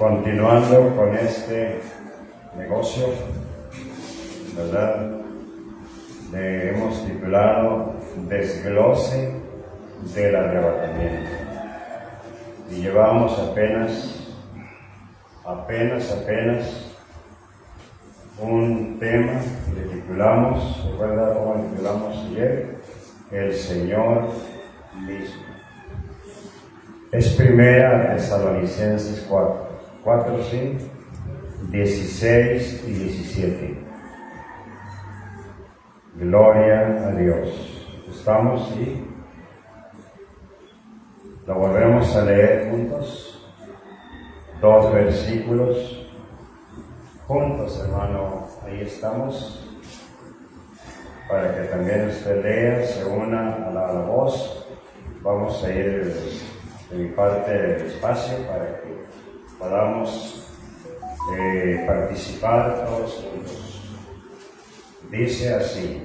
continuando con este negocio, ¿verdad? Le hemos titulado Desglose del arrebatamiento. Y llevamos apenas un tema que le titulamos, ¿recuerda cómo le titulamos ayer? El Señor mismo. Es Primera Tesalonicenses 4, sí, 16 y 17. Gloria a Dios. ¿Estamos? Sí. Lo volvemos a leer juntos. 2 versículos. Juntos, hermano. Ahí estamos. Para que también usted lea, se una a la voz. Vamos a ir de mi parte despacio para que podamos participar todos juntos. Dice así: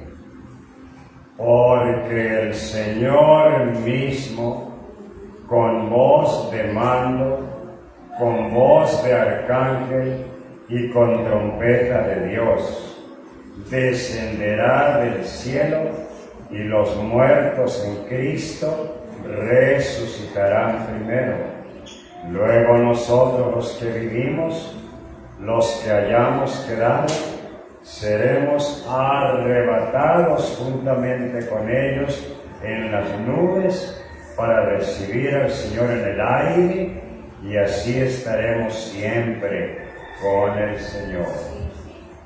porque el Señor mismo, con voz de mando, con voz de arcángel y con trompeta de Dios, descenderá del cielo, y los muertos en Cristo resucitarán primero. Luego nosotros, los que vivimos, los que hayamos quedado, seremos arrebatados juntamente con ellos en las nubes para recibir al Señor en el aire, y así estaremos siempre con el Señor.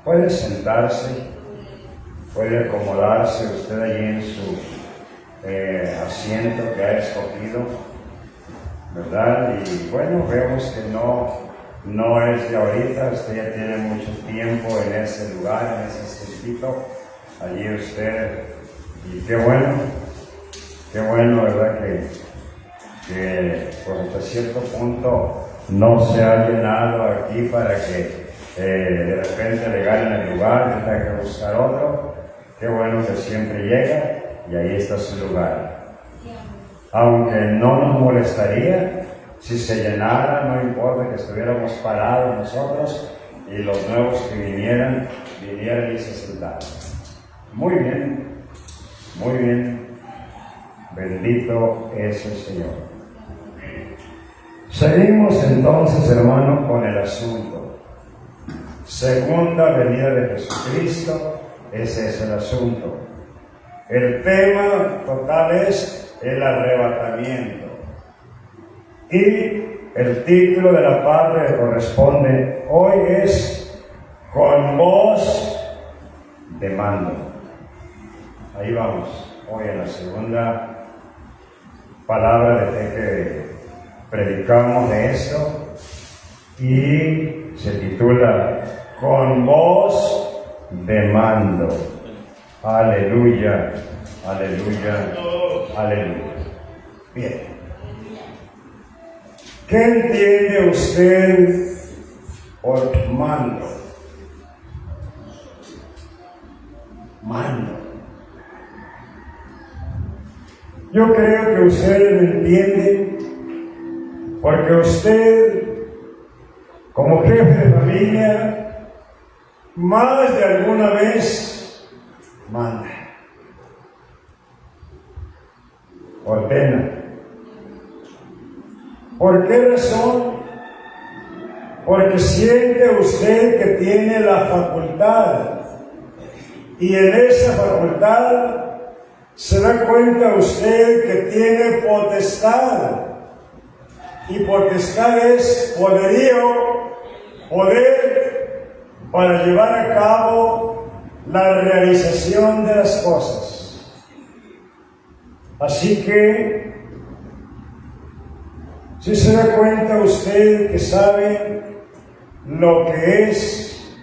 Puede sentarse, puede acomodarse usted allí en su asiento que ha escogido, ¿verdad? Y bueno, vemos que no es de ahorita, usted ya tiene mucho tiempo en ese lugar, en ese sitio, allí usted, y qué bueno, ¿verdad? Que pues hasta cierto punto no se ha llenado aquí para que de repente le ganen el lugar, tenga que buscar otro. Qué bueno que siempre llega y ahí está su lugar. Aunque no nos molestaría si se llenara, no importa que estuviéramos parados nosotros y los nuevos que vinieran y se sentaran. Muy bien, bendito es el Señor. Seguimos entonces, hermano, con el asunto. Segunda venida de Jesucristo, ese es el asunto. El tema total es el arrebatamiento. Y el título de la parte que corresponde hoy es Con voz de mando. Ahí vamos, hoy en la segunda palabra de fe que predicamos de esto, y se titula Con voz de mando. Aleluya, aleluya, aleluya. Bien. ¿Qué entiende usted por mando? Mando. Yo creo que usted lo entiende porque usted, como jefe de familia, más de alguna vez manda, ordena. ¿Por qué razón? Porque siente usted que tiene la facultad, y en esa facultad se da cuenta usted que tiene potestad, y potestad es poderío, poder para llevar a cabo la realización de las cosas. Así que, si se da cuenta usted que sabe lo que es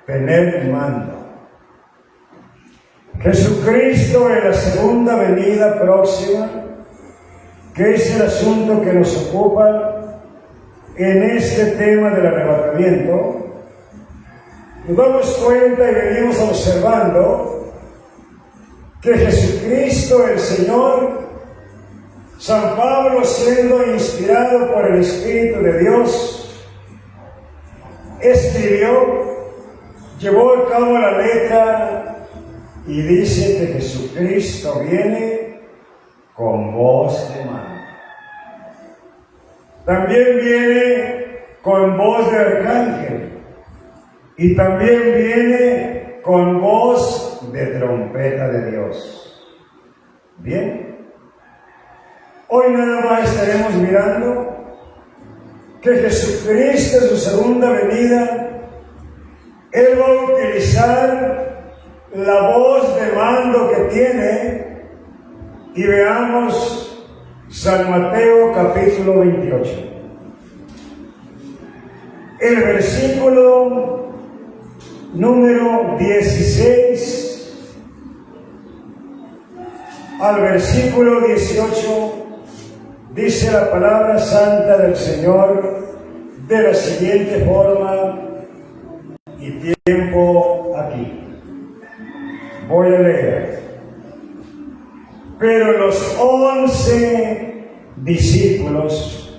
tener mando. Jesucristo en la segunda venida próxima, que es el asunto que nos ocupa en este tema del arrebatamiento, nos damos cuenta y venimos observando que Jesucristo el Señor, San Pablo siendo inspirado por el Espíritu de Dios, escribió, llevó a cabo la letra y dice que Jesucristo viene con voz de mando. También viene con voz de arcángel y también viene con voz de trompeta de Dios. Bien, hoy nada más estaremos mirando que Jesucristo en su segunda venida, Él va a utilizar la voz de mando que tiene, y veamos San Mateo capítulo 28. El versículo número 16 al versículo 18 dice la palabra santa del Señor de la siguiente forma, y tiempo aquí. Voy a leer. Pero los 11 discípulos,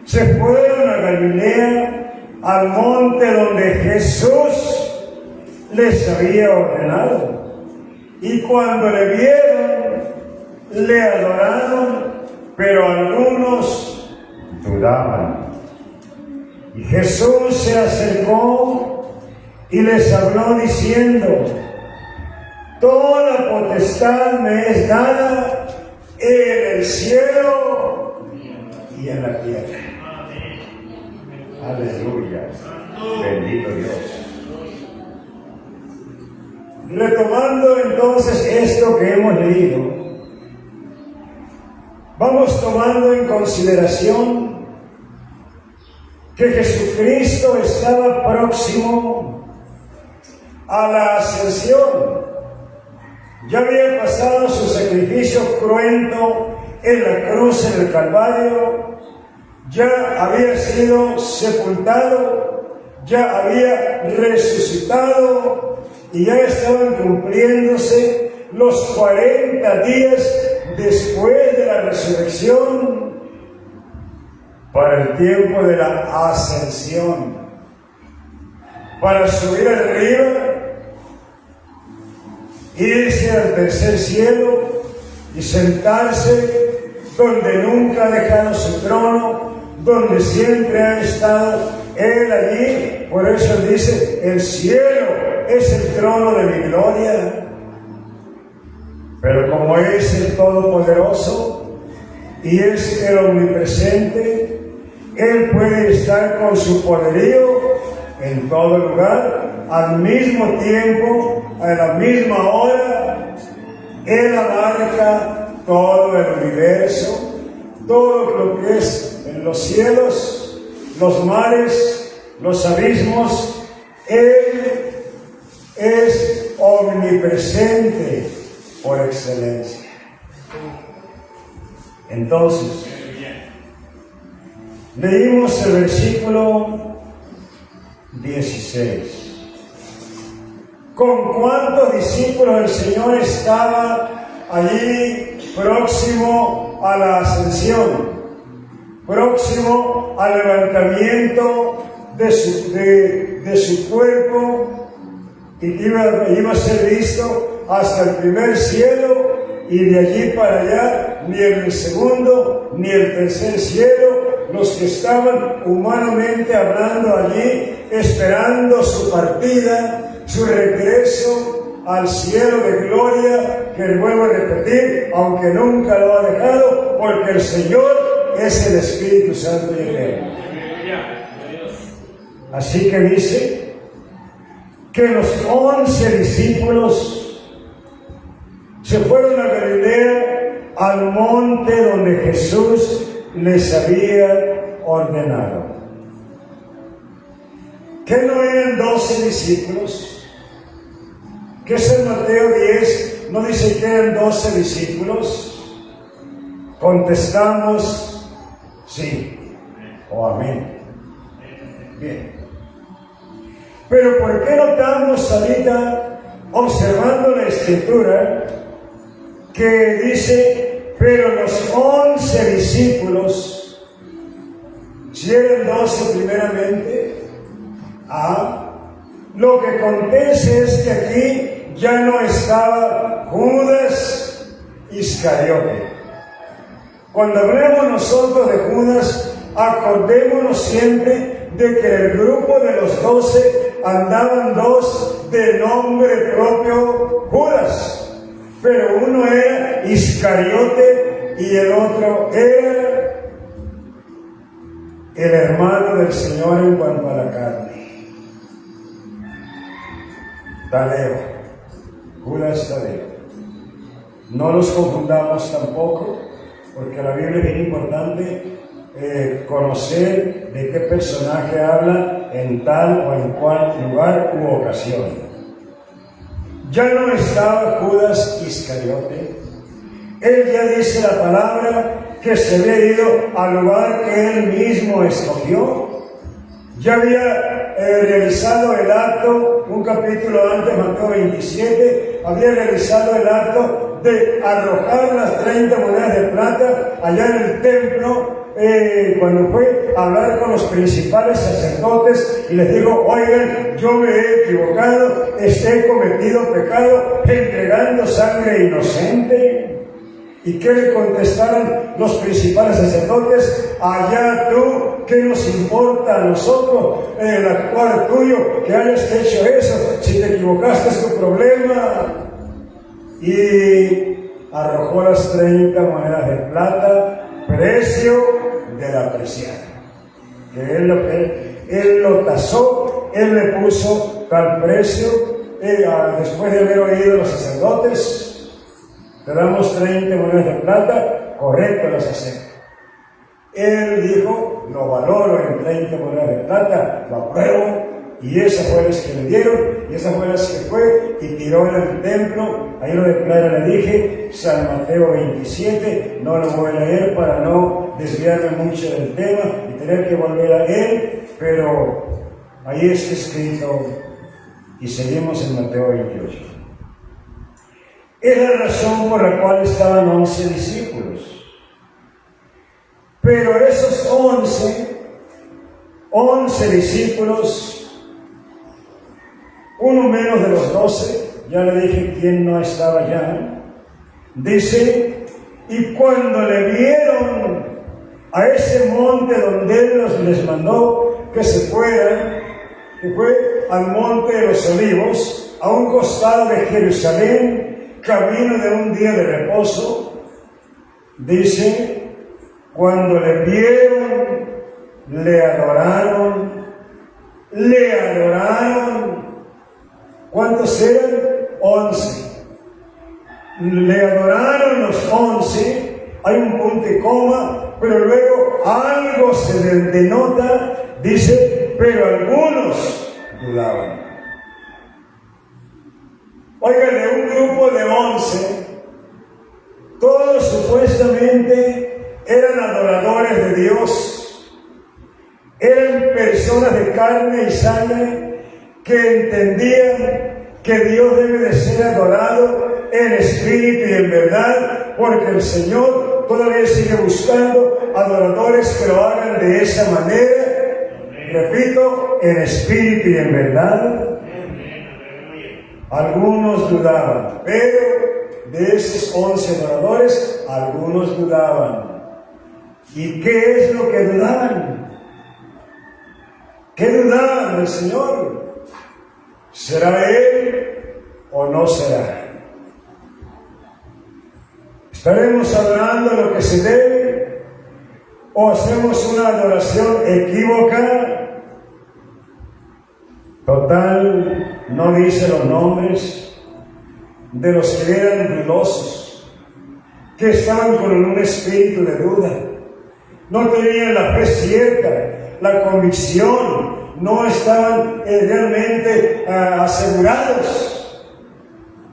se fueron a Galilea, al monte donde Jesús les había ordenado. Y cuando le vieron, le adoraron, pero algunos dudaban. Y Jesús se acercó y les habló diciendo: toda potestad me es dada en el cielo y en la tierra. Aleluya. Bendito Dios. Retomando entonces esto que hemos leído, vamos tomando en consideración que Jesucristo estaba próximo a la ascensión. Ya había pasado su sacrificio cruento en la cruz del Calvario, ya había sido sepultado, ya había resucitado y ya estaban cumpliéndose los 40 días después de la resurrección para el tiempo de la ascensión, para subir arriba, irse al tercer cielo y sentarse donde nunca ha dejado su trono, donde siempre ha estado Él allí. Por eso Él dice: el cielo es el trono de mi gloria. Pero como es el Todopoderoso y es el Omnipresente, Él puede estar con su poderío en todo lugar, al mismo tiempo, a la misma hora. Él abarca todo el universo, todo lo que es en los cielos, los mares, los abismos. Él es omnipresente por excelencia. Entonces, leímos el versículo 16. ¿Con cuántos discípulos el Señor estaba allí próximo a la ascensión, próximo al levantamiento de su cuerpo, y iba a ser visto hasta el primer cielo, y de allí para allá ni el segundo ni el tercer cielo? Los que estaban humanamente hablando allí, esperando su partida, su regreso al cielo de gloria, que vuelvo a repetir, aunque nunca lo ha dejado, porque el Señor es el Espíritu Santo y Eterno. Así que dice que los 11 discípulos se fueron a Galilea, al monte donde Jesús les había ordenado. ¿Qué no eran 12 discípulos? ¿Qué San Mateo 10 no dice que eran 12 discípulos? Contestamos sí o amén. Bien. Pero ¿por qué notamos ahorita, observando la Escritura, que dice: pero los 11 discípulos Si eran 12 primeramente, lo que acontece es que aquí ya no estaba Judas Iscariote. Cuando hablemos nosotros de Judas, acordémonos siempre de que en el grupo de los 12 andaban dos de nombre propio Judas, pero uno era Iscariote y el otro era el hermano del Señor en cuanto a la carne. Tadeo, Judas Tadeo. No los confundamos tampoco, porque la Biblia es bien importante conocer de qué personaje habla en tal o en cual lugar u ocasión. Ya no estaba Judas Iscariote. Él ya dice la palabra que se había ido al lugar que él mismo escogió. Ya había realizado el acto, un capítulo antes, Mateo 27, había realizado el acto de arrojar las 30 monedas de plata allá en el templo, cuando fue a hablar con los principales sacerdotes y les dijo: oigan, yo me he equivocado, he cometido pecado entregando sangre inocente. ¿Y qué le contestaron los principales sacerdotes? Allá tú, ¿qué nos importa a nosotros el actuar tuyo, que hayas hecho eso? Si te equivocaste es tu problema. Y arrojó las 30 monedas de plata, precio de la preciada. Que él lo tasó, él le puso tal precio, después de haber oído a los sacerdotes: te damos 30 monedas de plata, correcto, las acepto. Él dijo: lo valoro en 30 monedas de plata, lo apruebo, y esas fue las que le dieron, y esas fue las que fue, y tiró en el templo. Ahí lo de plata le dije, San Mateo 27, no lo voy a leer para no desviarme mucho del tema y tener que volver a él, pero ahí está escrito, y seguimos en Mateo 28. Es la razón por la cual estaban 11 discípulos. Pero esos 11 discípulos, uno menos de los 12, ya le dije quién no estaba ya, dice: y cuando le vieron a ese monte donde él les mandó que se fueran, que fue al monte de los Olivos, a un costado de Jerusalén, camino de un día de reposo, dice: cuando le vieron, le adoraron. ¿Cuántos eran? 11. Le adoraron los 11, hay un punto y coma, pero luego algo se denota, dice: pero algunos dudaban. Oigan, de un grupo de 11, todos supuestamente eran adoradores de Dios, eran personas de carne y sangre que entendían que Dios debe de ser adorado en espíritu y en verdad, porque el Señor todavía sigue buscando adoradores que lo hagan de esa manera. Repito, en espíritu y en verdad. Algunos dudaban, pero de esos 11 adoradores, algunos dudaban. ¿Y qué es lo que dudaban? ¿Qué dudaban del Señor? ¿Será Él o no será? ¿Estaremos adorando lo que se debe o hacemos una adoración equívoca? Total, no dice los nombres de los que eran dudosos, que estaban con un espíritu de duda, no tenían la fe cierta, la convicción, no estaban realmente asegurados.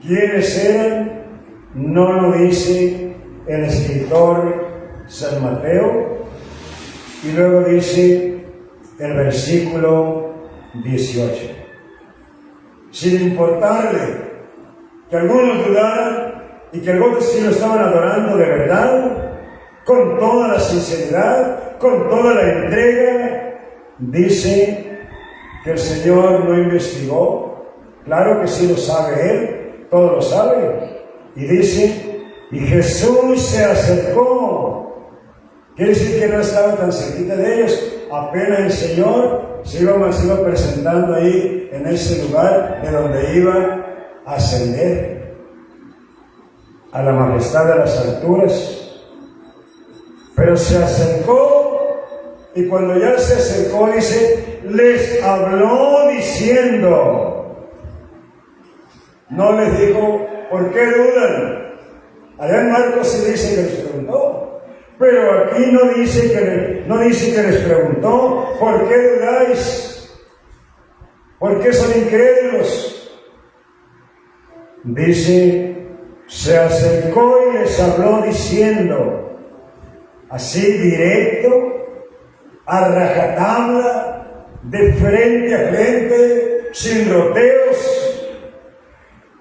¿Quiénes eran? No lo dice el escritor San Mateo, y luego dice el versículo 18. Sin importarle que algunos dudaran y que algunos sí lo estaban adorando de verdad, con toda la sinceridad, con toda la entrega, dice que el Señor no investigó. Claro que sí lo sabe Él, todo lo sabe. Y dice, y Jesús se acercó. Quiere decir que no estaba tan cerquita de ellos. Apenas el Señor se iba presentando ahí en ese lugar de donde iba a ascender a la majestad de las alturas. Pero se acercó, y cuando ya se acercó, dice, les habló diciendo. No les dijo, ¿por qué dudan? Allá en Marcos se dice que les preguntó. Pero aquí no dice que les preguntó, ¿por qué dudáis? ¿Por qué son incrédulos? Dice, se acercó y les habló diciendo, así directo, a rajatabla, de frente a frente, sin rodeos,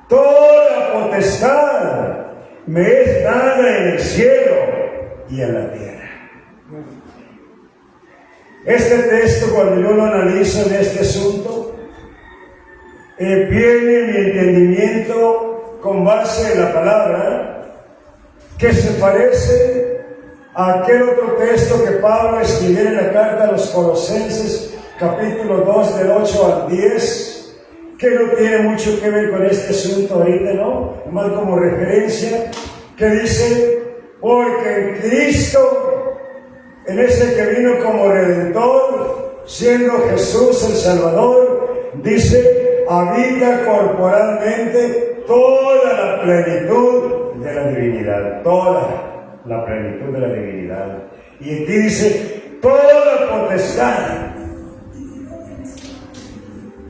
toda potestad me es dada en el cielo y en la tierra. Este texto, cuando yo lo analizo en este asunto, viene mi entendimiento con base en la palabra, que se parece a aquel otro texto que Pablo escribió en la carta a los Colosenses, capítulo 2, del 8 al 10, que no tiene mucho que ver con este asunto ahorita, ¿no? Más como referencia, que dice, porque en Cristo, en ese que vino como Redentor, siendo Jesús el Salvador, dice, habita corporalmente toda la plenitud de la divinidad, toda la plenitud de la divinidad. Y aquí dice, toda potestad.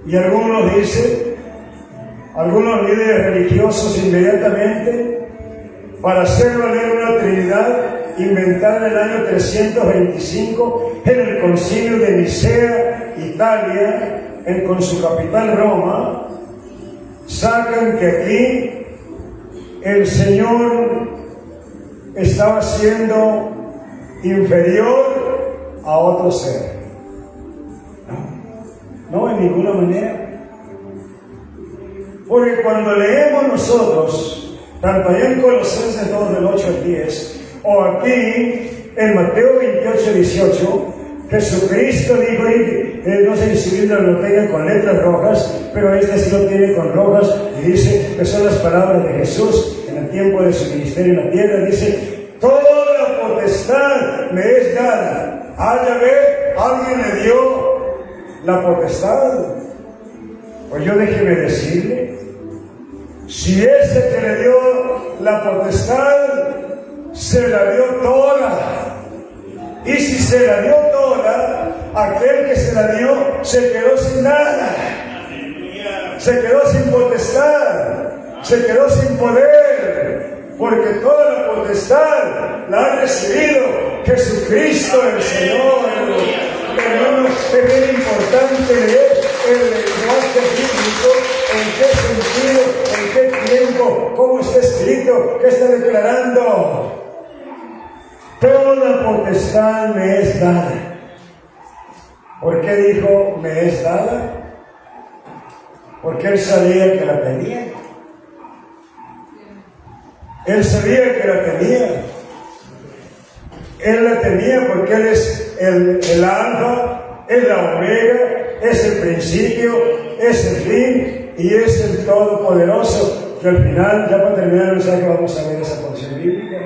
Y algunos dicen, algunos líderes religiosos inmediatamente, para hacer valer una Trinidad inventada en el año 325 en el Concilio de Nicea, Italia, con su capital Roma, sacan que aquí el Señor estaba siendo inferior a otro ser. No, en ninguna manera. Porque cuando leemos nosotros, tanto allá en Colosenses 2, del 8 al 10, o aquí en Mateo 28, 18, Jesucristo dijo, no sé si lo tenga con letras rojas, pero este sí lo tiene con rojas, y dice que son las palabras de Jesús en el tiempo de su ministerio en la tierra. Dice, toda potestad me es dada. Ya ve, alguien le dio la potestad. Pues yo déjeme decirle, si ese que le dio la potestad se la dio toda, y si se la dio toda, aquel que se la dio se quedó sin nada, se quedó sin potestad, se quedó sin poder, porque toda la potestad la ha recibido Jesucristo el Señor. Hermanos, es bien importante leer el lenguaje bíblico, en qué sentido, en qué tiempo, cómo está escrito, qué está declarando. Toda potestad me es dada. ¿Por qué dijo me es dada? Porque él sabía que la tenía. Él sabía que la tenía. Él la tenía porque Él es el alfa, es la omega, es el principio, es el fin y es el todopoderoso. Que al final, ya para terminar el mensaje, vamos a ver esa porción bíblica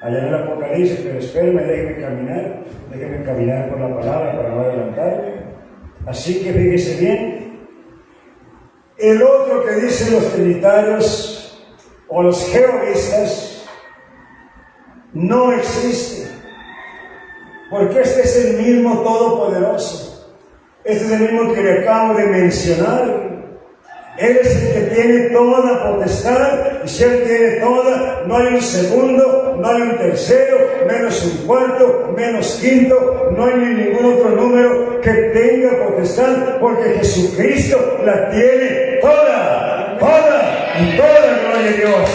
allá en el Apocalipsis, pero espérenme, déjenme caminar por la palabra para no adelantarme. Así que fíjese bien, el otro que dicen los trinitarios o los jehovistas no existe, porque este es el mismo todopoderoso, este es el mismo que le acabo de mencionar. Él es el que tiene toda potestad, y si Él tiene toda, no hay un segundo, no hay un tercero, menos un cuarto, menos quinto, no hay ni ningún otro número que tenga potestad, porque Jesucristo la tiene toda y toda, gloria a Dios.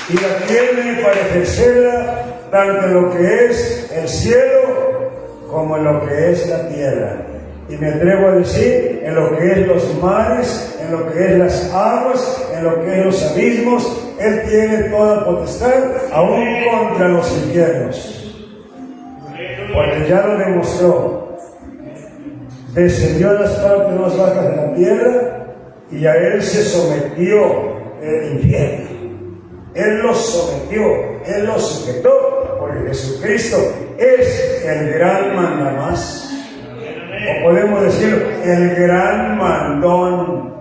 y la tiene para ejercerla tanto en lo que es el cielo como en lo que es la tierra. Y me atrevo a decir, en lo que es los mares, en lo que es las aguas, en lo que es los abismos, Él tiene toda potestad, aún contra los infiernos. Porque ya lo demostró. Descendió a las partes más bajas de la tierra y a Él se sometió el infierno. Él los sometió, Él los sujetó, porque Jesucristo es el gran mandamás. O podemos decir, el gran mandón.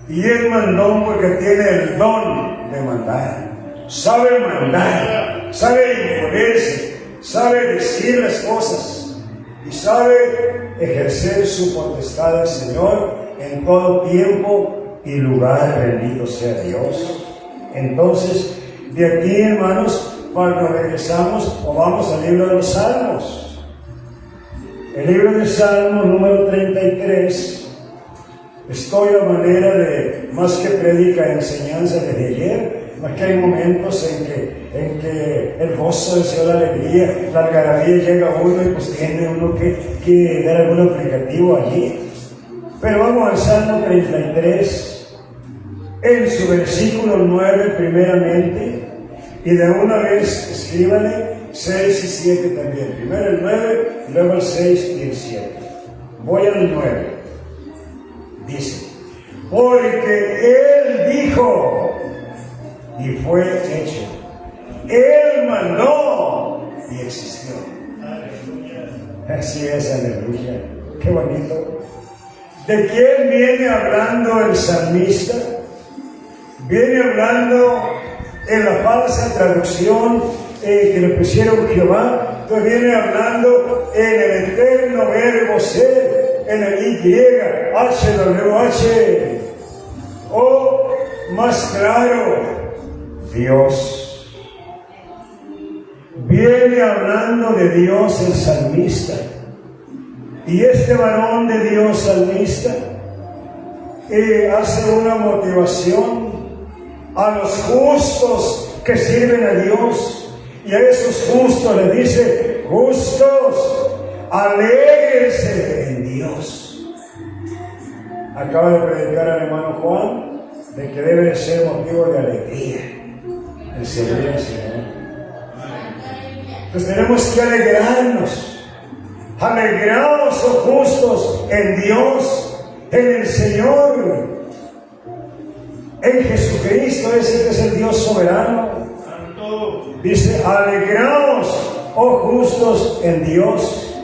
Y es mandón porque tiene el don de mandar. Sabe mandar, sabe imponerse, sabe decir las cosas y sabe ejercer su potestad al Señor en todo tiempo y lugar. Bendito sea Dios. Entonces, de aquí, hermanos, cuando regresamos o vamos al libro de los Salmos. El libro de Salmos número 33, estoy a manera de, más que prédica, enseñanza desde ayer, más que hay momentos en que el gozo del Señor, la alegría, la algarabía llega a uno y pues tiene uno que dar algún aplicativo allí. Pero vamos al Salmo 33, en su versículo 9 primeramente, y de una vez escríbale 6 y 7 también. Primero el 9, luego el 6 y el 7. Voy al 9. Dice, porque Él dijo y fue hecho. Él mandó y existió. Así es, aleluya. Qué bonito. ¿De quién viene hablando el salmista? Viene hablando en la falsa traducción que le pusieron Jehová, entonces viene hablando en el eterno verbo ser, en el YHWH, o más claro, Dios. Viene hablando de Dios el salmista, y este varón de Dios salmista hace una motivación a los justos que sirven a Dios. Y a esos justos les dice, justos, alégrense en Dios. Acaba de predicar al hermano Juan de que debe de ser motivo de alegría el servir al Señor. Entonces tenemos que alegrarnos. Alegraos, oh justos, en Dios, en el Señor, en Jesucristo, ese que es el Dios soberano. Dice, alegraos, oh justos, en Dios.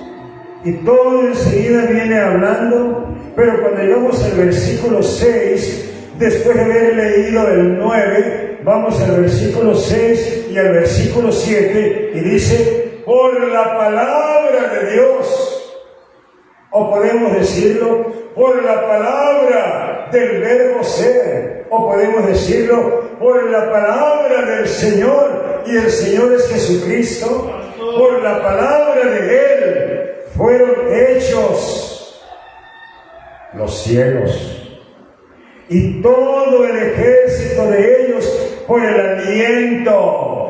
Y todo enseguida viene hablando, pero cuando llegamos al versículo 6, después de haber leído el 9, vamos al versículo 6 y al versículo 7, y dice, por la palabra de Dios, o podemos decirlo, por la palabra del verbo ser, o podemos decirlo, por la palabra del Señor, y el Señor es Jesucristo, por la palabra de Él fueron hechos los cielos, y todo el ejército de ellos por el aliento,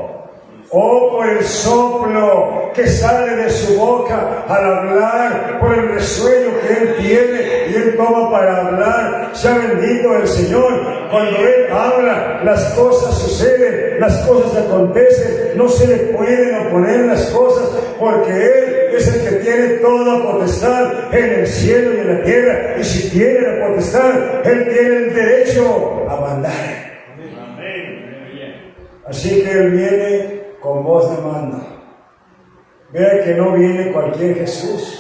o por el soplo que sale de su boca al hablar, por el resuello que Él tiene y Él toma para hablar. Sea bendito el Señor. Cuando Él habla, las cosas suceden, las cosas acontecen, no se le pueden oponer las cosas, porque Él es el que tiene toda potestad en el cielo y en la tierra, y si tiene la potestad, Él tiene el derecho a mandar. Así que Él viene con voz de mando. Vea que no viene cualquier Jesús.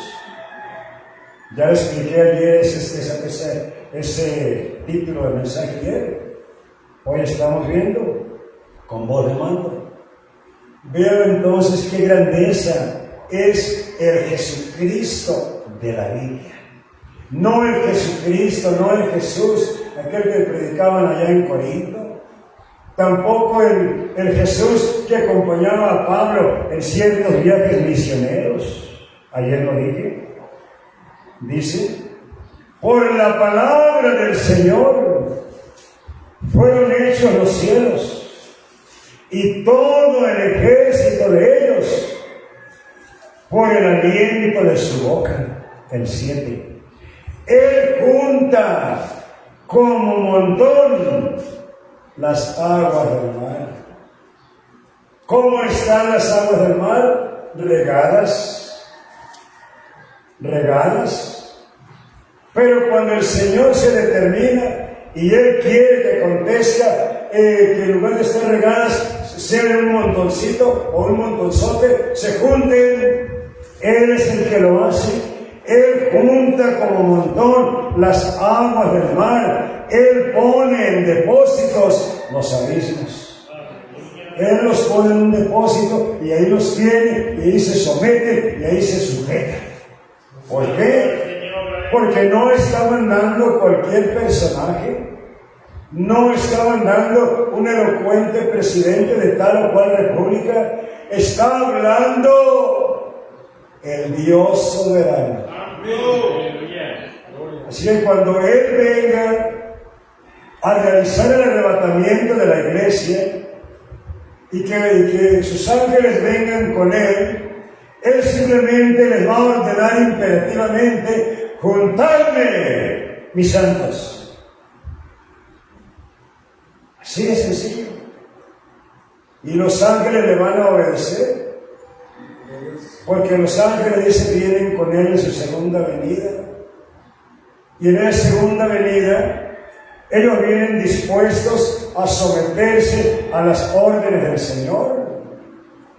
Ya expliqué ayer ese título del mensaje ayer. Hoy estamos viendo con voz de mando. Vea entonces qué grandeza es el Jesucristo de la Biblia. No el Jesucristo, no el Jesús, aquel que predicaban allá en Corinto. Tampoco el Jesús que acompañaba a Pablo en ciertos viajes misioneros. Ayer lo dije. Dice, por la palabra del Señor fueron hechos los cielos, y todo el ejército de ellos por el aliento de su boca. El 7. Él junta como montón las aguas del mar. ¿Cómo están las aguas del mar? Regadas. Pero cuando el Señor se determina y Él quiere que acontezca, que en lugar de estar regadas, sean un montoncito o un montonzote, se junten, Él es el que lo hace. Él junta como montón las aguas del mar. Él pone en depósitos los abismos. Él los pone en un depósito y ahí los tiene, y ahí se somete, y ahí se sujeta. ¿Por qué? Porque no está mandando cualquier personaje. No está mandando un elocuente presidente de tal o cual república. Está hablando el Dios soberano. Así que cuando Él venga a realizar el arrebatamiento de la iglesia y que sus ángeles vengan con Él, Él simplemente les va a ordenar imperativamente: juntadme, mis santos. Así de sencillo. Y los ángeles le van a obedecer, porque los ángeles, dice, vienen con Él en su segunda venida. Y en esa segunda venida, ellos vienen dispuestos a someterse a las órdenes del Señor.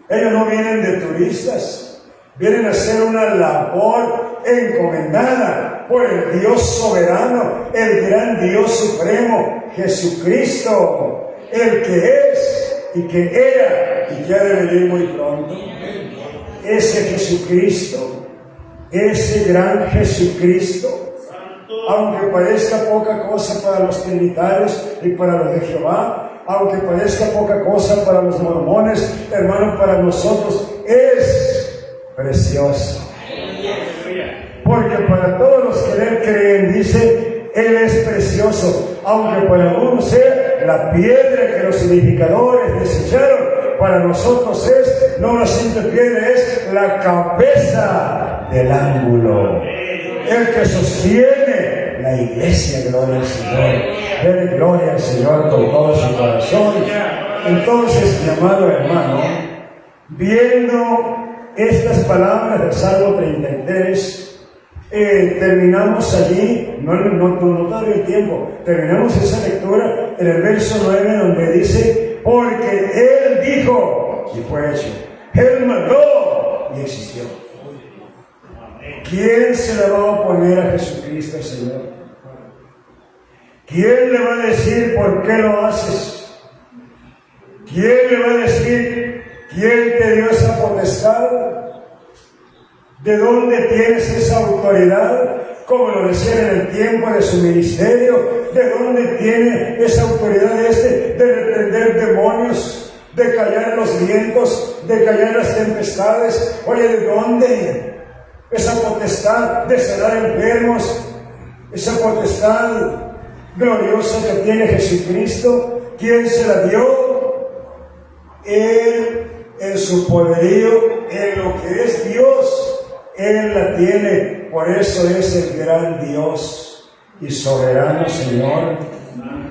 Ellos no vienen de turistas, vienen a hacer una labor encomendada por el Dios soberano, el gran Dios supremo, Jesucristo, el que es y que era y que ha de venir muy pronto. Ese Jesucristo, ese gran Jesucristo, aunque parezca poca cosa para los trinitarios y para los de Jehová, aunque parezca poca cosa para los mormones, hermano, para nosotros es precioso. Porque para todos los que en Él creen, dice, Él es precioso. Aunque para algunos sea la piedra que los edificadores desecharon, para nosotros es no una simple piedra, es la cabeza del ángulo. El que sostiene la iglesia. Gloria al Señor. Dele gloria al Señor con todo su corazón. Entonces, mi amado hermano, viendo estas palabras del Salmo 33, terminamos allí, no todo el tiempo, terminamos esa lectura en el verso 9, donde dice: porque Él dijo y fue hecho, Él mandó y existió. ¿Quién se le va a oponer a Jesucristo, el Señor? ¿Quién le va a decir por qué lo haces? ¿Quién le va a decir quién te dio esa potestad? ¿De dónde tienes esa autoridad? Como lo decía en el tiempo de su ministerio, ¿de dónde tiene esa autoridad de reprender demonios, de callar los vientos, de callar las tempestades? Oye, ¿de dónde? Esa potestad de sanar enfermos, esa potestad gloriosa que tiene Jesucristo, ¿quién se la dio? Él, en su poderío, en lo que es Dios, Él la tiene. Por eso es el gran Dios y soberano Señor.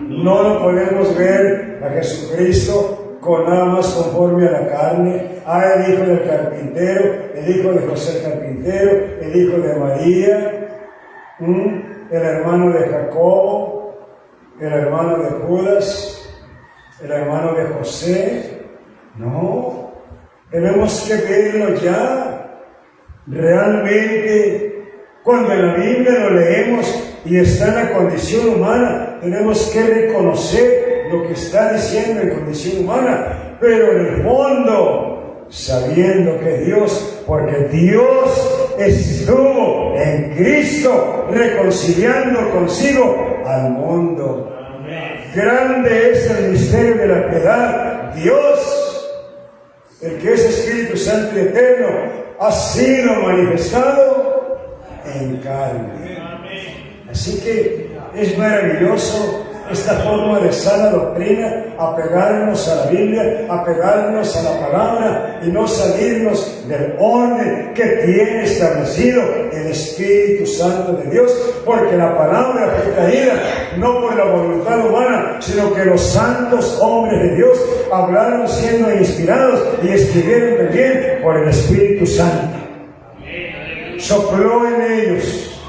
No lo podemos ver a Jesucristo con nada más conforme a la carne. El hijo del carpintero, el hijo de José el carpintero, el hijo de María, el hermano de Jacobo, el hermano de Judas, el hermano de José. No, tenemos que verlo ya. Realmente, cuando en la Biblia lo leemos y está en la condición humana, tenemos que reconocer lo que está diciendo en condición humana, pero en el fondo, sabiendo que Dios, porque Dios estuvo en Cristo reconciliando consigo al mundo. Grande es el misterio de la piedad. Dios, el que es Espíritu Santo y Eterno, ha sido manifestado en carne. Así que es maravilloso esta forma de sana doctrina, apegarnos a la Biblia, apegarnos a la palabra y no salirnos del orden que tiene establecido el Espíritu Santo de Dios, porque la palabra fue traída no por la voluntad humana, sino que los santos hombres de Dios hablaron siendo inspirados y escribieron también por el Espíritu Santo. Sopló en ellos,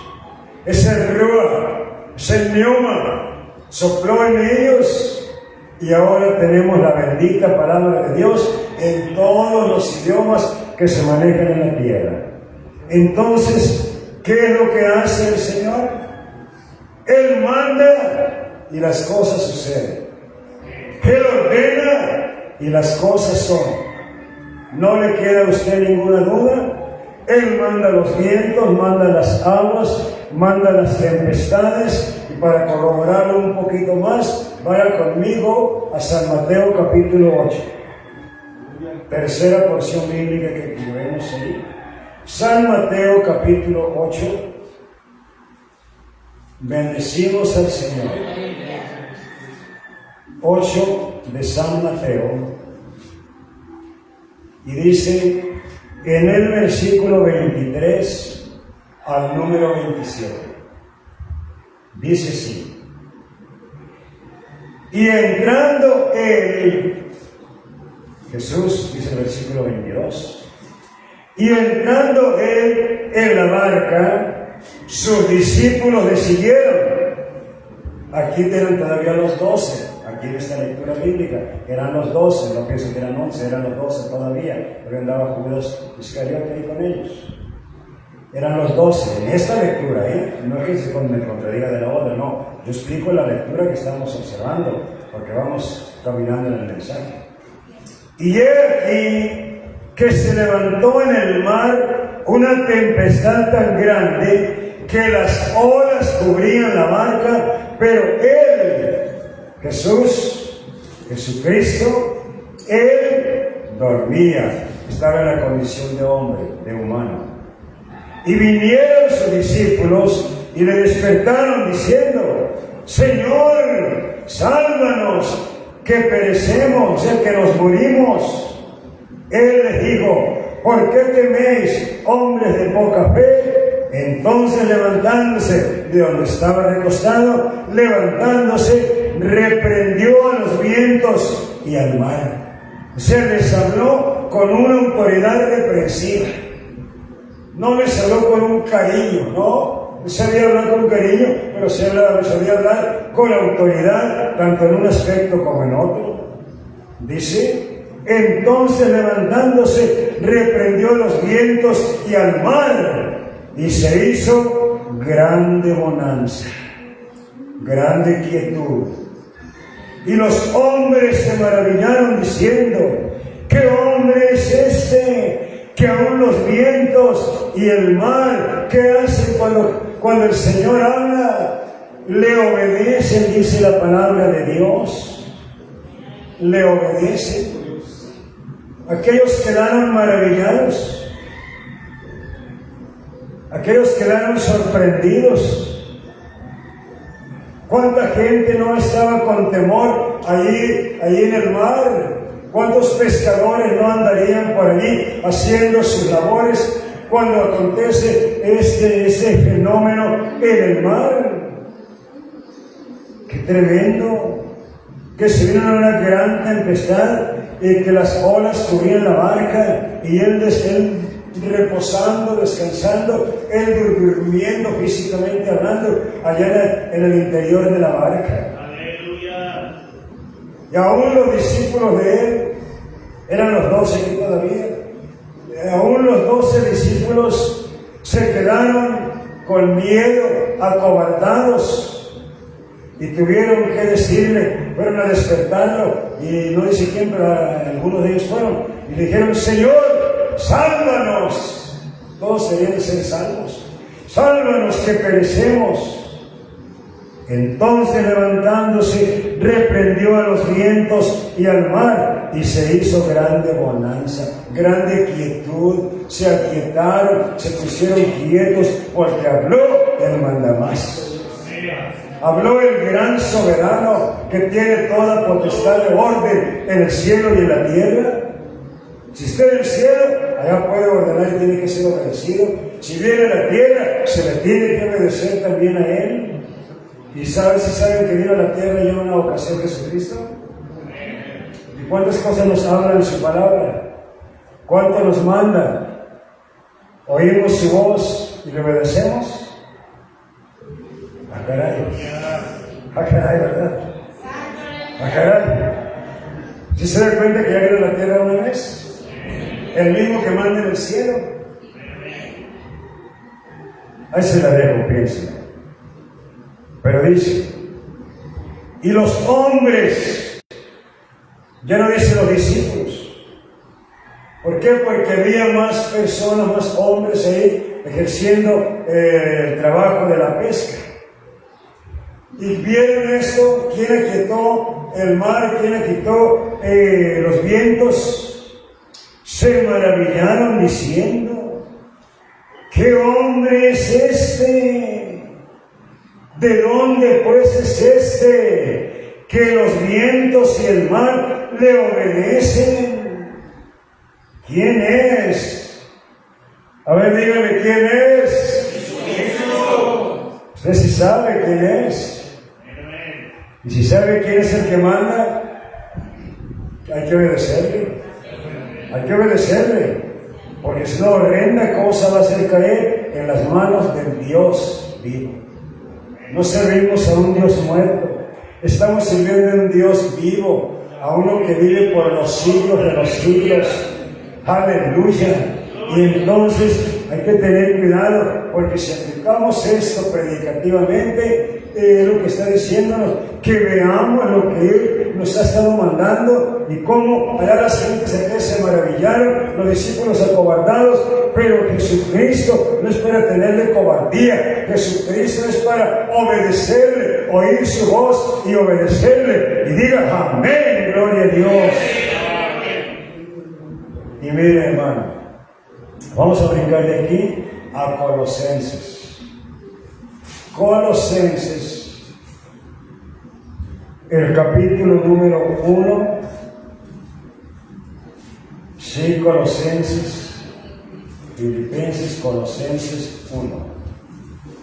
es el Ruach, es el Neuma, sopló en ellos y ahora tenemos la bendita palabra de Dios en todos los idiomas que se manejan en la tierra. Entonces, ¿qué es lo que hace el Señor? Él manda y las cosas suceden. Él ordena y las cosas son. ¿No le queda a usted ninguna duda? Él manda los vientos, manda las aguas, manda las tempestades. Y para corroborarlo un poquito más, vaya conmigo a San Mateo capítulo 8. Tercera porción bíblica que vemos ahí. San Mateo capítulo 8. Bendecimos al Señor. 8 de San Mateo. Y dice en el versículo 23 al número 27. Dice así: y entrando él, Jesús, dice el versículo 22, y entrando él en la barca, sus discípulos le siguieron. Aquí eran todavía los 12, aquí en esta lectura bíblica, eran los 12, no pienso que eran 11, eran los 12 todavía, porque andaba Judas Iscariote ahí con ellos. Eran los 12, en esta lectura, no es que se me contradiga de la otra, no, yo explico la lectura que estamos observando, porque vamos caminando en el mensaje. Y he aquí que se levantó en el mar una tempestad tan grande que las olas cubrían la barca, pero él, Jesucristo, él dormía, estaba en la condición de hombre, de humano. Y vinieron sus discípulos y le despertaron diciendo: Señor, sálvanos, que perecemos, que nos morimos. Él les dijo: ¿por qué teméis, hombres de poca fe? Entonces, levantándose de donde estaba recostado, levantándose, reprendió a los vientos y al mar. Se les habló con una autoridad reprensiva. No les habló con un cariño, no. Sabía hablar con cariño, pero sabía hablar con autoridad, tanto en un aspecto como en otro. Dice: entonces, levantándose, reprendió a los vientos y al mar, y se hizo grande bonanza, grande quietud. Y los hombres se maravillaron diciendo: ¿qué hombre es este, que aún los vientos y el mar, qué hace cuando el Señor habla? Le obedecen, dice la palabra de Dios. Le obedecen. Aquellos quedaron maravillados. Aquellos quedaron sorprendidos. ¿Cuánta gente no estaba con temor allí en el mar? ¿Cuántos pescadores no andarían por allí haciendo sus labores cuando acontece este fenómeno en el mar? ¡Qué tremendo! Que se vino una gran tempestad y que las olas cubrían la barca y él reposando, descansando, él durmiendo físicamente hablando allá en el interior de la barca. ¡Aleluya! Y aún los discípulos de él, eran los 12 aquí todavía, aún los 12 discípulos se quedaron con miedo, acobardados, y tuvieron que decirle, fueron a despertarlo, y no dice quién, pero algunos de ellos fueron, y le dijeron: Señor, sálvanos. Todos debían ser salvos. Sálvanos, que perecemos. Entonces, levantándose, reprendió a los vientos y al mar, y se hizo grande bonanza, grande quietud. Se aquietaron, se pusieron quietos, porque habló el mandamás. Habló el gran soberano que tiene toda potestad de orden en el cielo y en la tierra. Si está en el cielo, allá puede ordenar y tiene que ser obedecido. Si viene a la tierra, se le tiene que obedecer también a Él. ¿Y si saben que vino a la tierra y en una ocasión Jesucristo? ¿Y cuántas cosas nos habla en su palabra? ¿Cuánto nos manda? ¿Oímos su voz y le obedecemos? ¡Ah, caray! ¡Ah, caray, verdad! ¡Ah, caray! ¿Sí se da cuenta que ya vino a la tierra una vez? El mismo que manda en el cielo. Ahí se la dejo, piensa. Pero dice, y los hombres, ya no dice los discípulos. ¿Por qué? Porque había más personas, más hombres ahí ejerciendo el trabajo de la pesca. Y vieron esto, ¿quién aquietó el mar? ¿Quién aquietó los vientos? Se maravillaron diciendo, ¿qué hombre es este? ¿De dónde pues es este que los vientos y el mar le obedecen? ¿Quién es? A ver, dígame, ¿quién es? Jesucristo. Usted sí sabe quién es. Y si sabe quién es el que manda, hay que obedecerle. Hay que obedecerle, porque si no, horrenda cosa va a hacer caer en las manos del Dios vivo. No servimos a un Dios muerto, estamos sirviendo a un Dios vivo, a uno que vive por los siglos de los siglos. Aleluya. Y entonces hay que tener cuidado, porque si aplicamos esto predicativamente, lo que está diciéndonos, que veamos lo que Él nos ha estado mandando y cómo allá las gentes aquí se maravillaron, los discípulos acobardados, pero Jesucristo no es para tenerle cobardía, Jesucristo es para obedecerle, oír su voz y obedecerle. Y diga amén, gloria a Dios. Y mire, hermano, vamos a brincar de aquí a Colosenses. Colosenses, el capítulo número 1. Sí, Colosenses, Filipenses, Colosenses 1.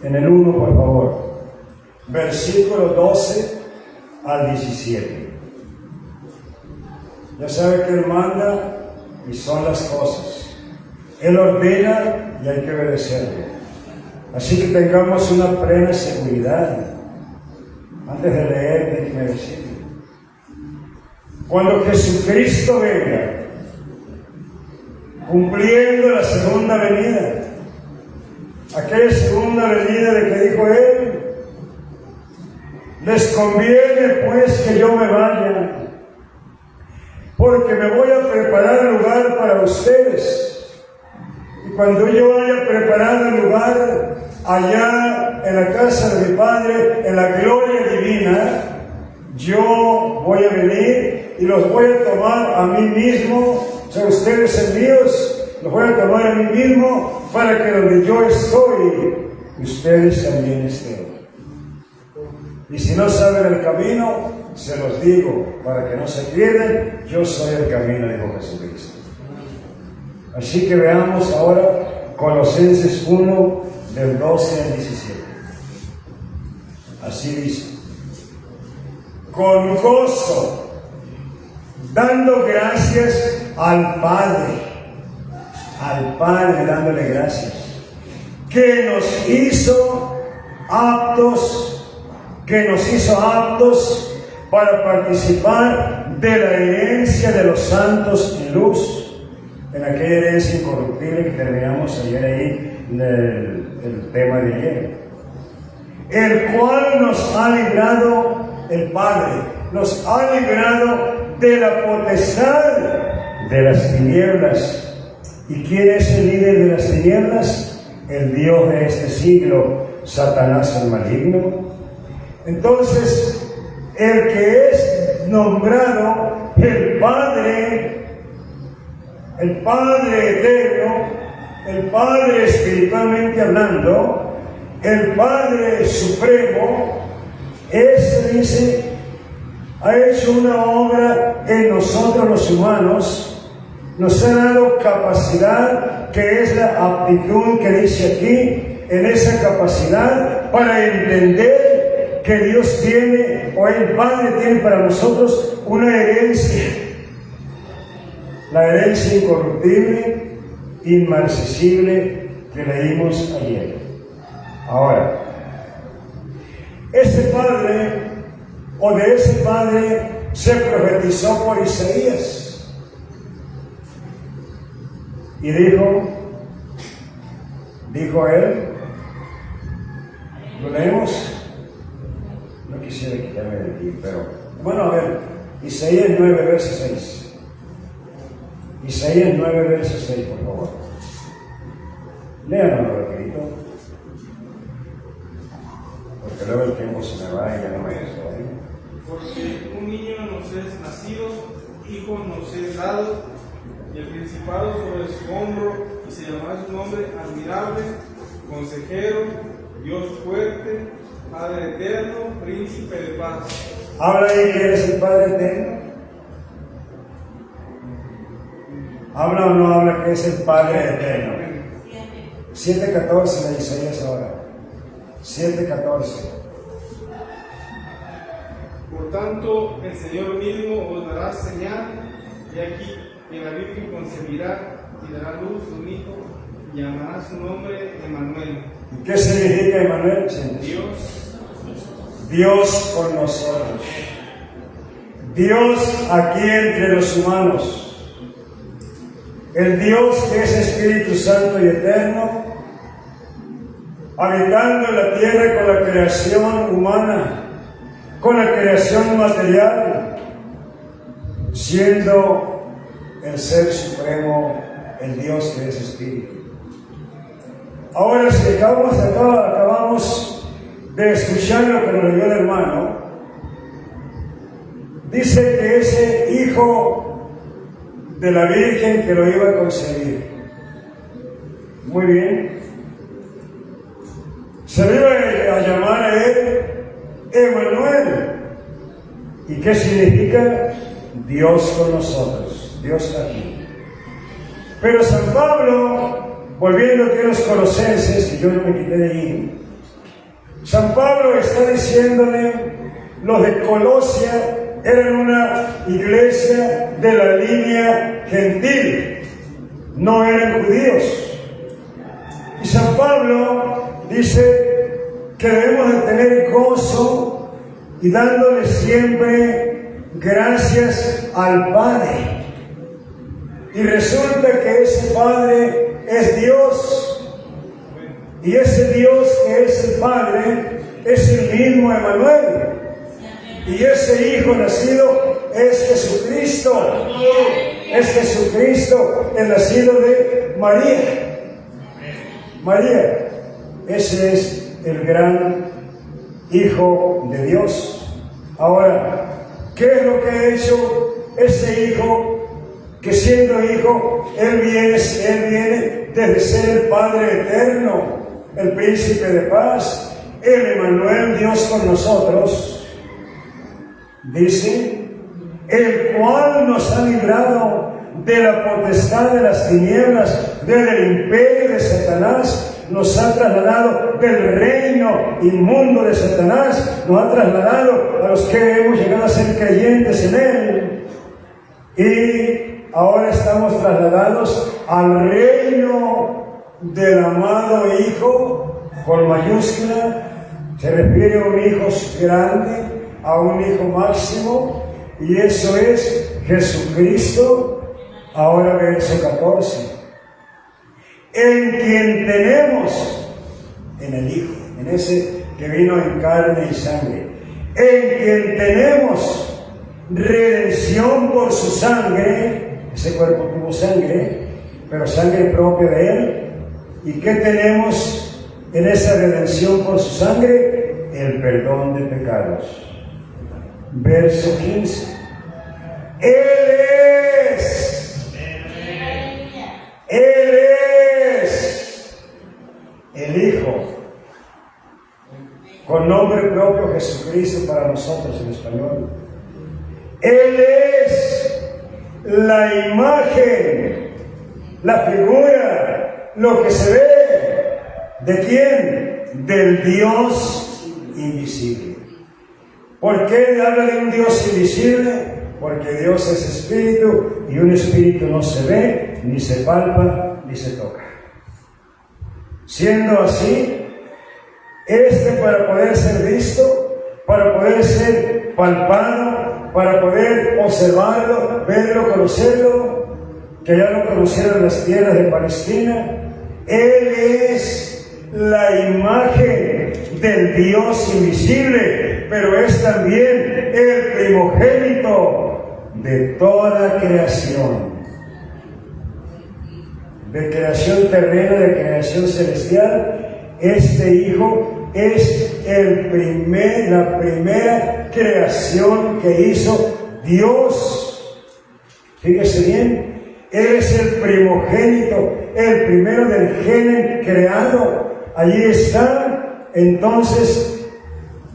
En el 1, por favor. Versículo 12 al 17. Ya sabe que Él manda y son las cosas. Él ordena y hay que obedecerle. Así que tengamos una plena seguridad. Antes de leer, déjeme decirle. Cuando Jesucristo venga, cumpliendo la segunda venida, aquella segunda venida de que dijo Él, les conviene pues que yo me vaya, porque me voy a preparar lugar para ustedes. Y cuando yo haya preparado el lugar allá en la casa de mi Padre, en la gloria divina, yo voy a venir y los voy a tomar a mí mismo. O sea, ustedes son míos, los voy a tomar a mí mismo para que donde yo estoy, ustedes también estén. Y si no saben el camino, se los digo, para que no se pierdan, yo soy el camino, dijo Jesucristo. Así que veamos ahora Colosenses 1, del 12 al 17. Así dice: con gozo, dando gracias al Padre dándole gracias, que nos hizo aptos para participar de la herencia de los santos en luz, en aquella herencia incorruptible que terminamos ayer ahí, el tema de ayer, el cual nos ha librado el Padre, nos ha librado de la potestad de las tinieblas. ¿Y quién es el líder de las tinieblas? El Dios de este siglo, Satanás el maligno. Entonces, el que es nombrado el Padre eterno, el Padre espiritualmente hablando, el Padre supremo, Este dice, ha hecho una obra en nosotros los humanos, nos ha dado capacidad, que es la aptitud que dice aquí, en esa capacidad para entender que Dios tiene, o el Padre tiene para nosotros una herencia, la herencia incorruptible, inmarcesible que leímos ayer. Ahora, ese Padre, o de ese Padre, se profetizó por Isaías y dijo él, ¿lo leemos? No quisiera quitarme de ti, pero bueno, a ver, Isaías 9, verso 6. Isaías 9, verso 6, por favor. Léanos rapidito, porque luego el tiempo se me va y ya no me dejo. Porque un niño nos es nacido, hijo nos es dado, y el principado sobre su hombro, y se llamará su nombre admirable, consejero, Dios fuerte, Padre eterno, príncipe de paz. Habla ahí que eres el Padre eterno. ¿Habla o no habla que es el Padre eterno? 7:14 de Isaías ahora. 7:14. Por tanto, el Señor mismo os dará señal, y aquí que la Virgen concebirá y dará luz a un hijo, y llamará su nombre Emmanuel. ¿Qué significa Emmanuel? Dios con nosotros. Dios aquí entre los humanos. El Dios que es Espíritu Santo y eterno, habitando en la tierra con la creación humana, con la creación material, siendo el Ser Supremo, el Dios que es Espíritu. Ahora, si acabamos de escuchar lo que nos leyó el hermano, dice que ese hijo de la Virgen que lo iba a concebir. Muy bien. Se le iba a llamar a él Emmanuel. ¿Y qué significa? Dios con nosotros, Dios aquí. Pero San Pablo, volviendo aquí a los Colosenses, que yo no me quité de ahí, San Pablo está diciéndole, los de Colosia eran una iglesia de la línea gentil, no eran judíos. Y San Pablo dice que debemos de tener gozo y dándole siempre gracias al Padre. Y resulta que ese Padre es Dios. Y ese Dios que es el Padre es el mismo Emmanuel. Y ese Hijo nacido es Jesucristo. Es Jesucristo, el nacido de María. María, ese es el gran Hijo de Dios. Ahora, ¿qué es lo que ha hecho ese Hijo? Que siendo Hijo, Él viene desde ser el Padre eterno, el Príncipe de paz, el Emmanuel, Dios con nosotros. Dice, el cual nos ha librado de la potestad de las tinieblas, del imperio de Satanás, nos ha trasladado del reino inmundo de Satanás, nos ha trasladado a los que hemos llegado a ser creyentes en Él. Y ahora estamos trasladados al reino del amado Hijo, con mayúscula, se refiere a un Hijo grande, a un Hijo máximo, y eso es Jesucristo. Ahora verso 14, en quien tenemos, en el Hijo, en ese que vino en carne y sangre, en quien tenemos redención por su sangre. Ese cuerpo tuvo sangre, pero sangre propia de Él. ¿Y qué tenemos en esa redención por su sangre? El perdón de pecados. Verso 15. Él es el Hijo con nombre propio Jesucristo para nosotros en español. Él es la imagen, la figura, lo que se ve. ¿De quién? Del Dios invisible. ¿Por qué habla de un Dios invisible? Porque Dios es espíritu y un espíritu no se ve, ni se palpa, ni se toca. Siendo así, para poder ser visto, para poder ser palpado, para poder observarlo, verlo, conocerlo, que ya lo conocieron las tierras de Palestina, Él es la imagen del Dios invisible, pero es también el primogénito de toda creación. De creación terrena, de creación celestial, este Hijo es la primera creación que hizo Dios. Fíjese bien, Él es el primogénito, el primero del género creado. Allí está. Entonces,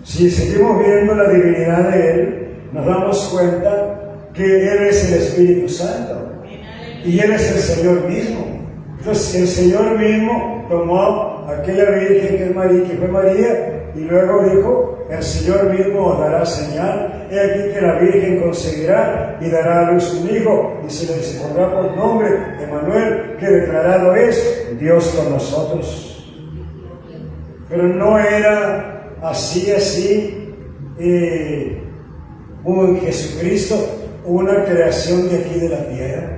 si seguimos viendo la divinidad de Él, nos damos cuenta que Él es el Espíritu Santo y Él es el Señor mismo. Entonces el Señor mismo tomó a aquella virgen que fue María, y luego dijo: el Señor mismo os dará señal, he aquí que la virgen concebirá y dará a luz un hijo, y se le pondrá por nombre Emmanuel, que declarado es Dios con nosotros. Pero no era así, un Jesucristo, una creación de aquí de la tierra,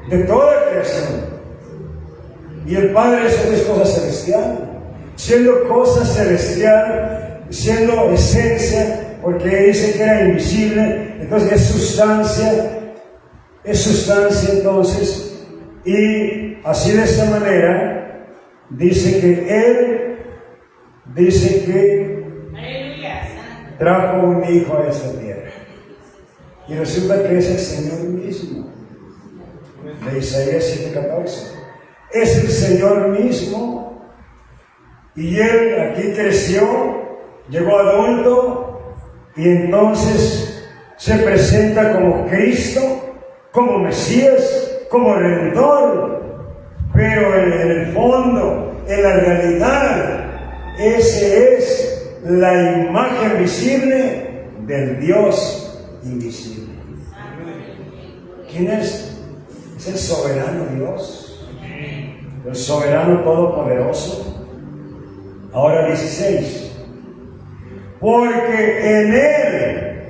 de toda creación. Y el Padre es cosa celestial, siendo cosa celestial, siendo esencia, porque dice que era invisible, entonces es sustancia entonces, y así de esta manera dice que trajo un hijo a esta tierra, y resulta que es el Señor mismo, de Isaías 7:14. Es el Señor mismo, y Él aquí creció, llegó adulto, y entonces se presenta como Cristo, como Mesías, como Redentor, pero en el fondo, en la realidad, ese es la imagen visible del Dios invisible. ¿Quién es? Es el soberano Dios, el soberano todopoderoso. Ahora 16. Porque en Él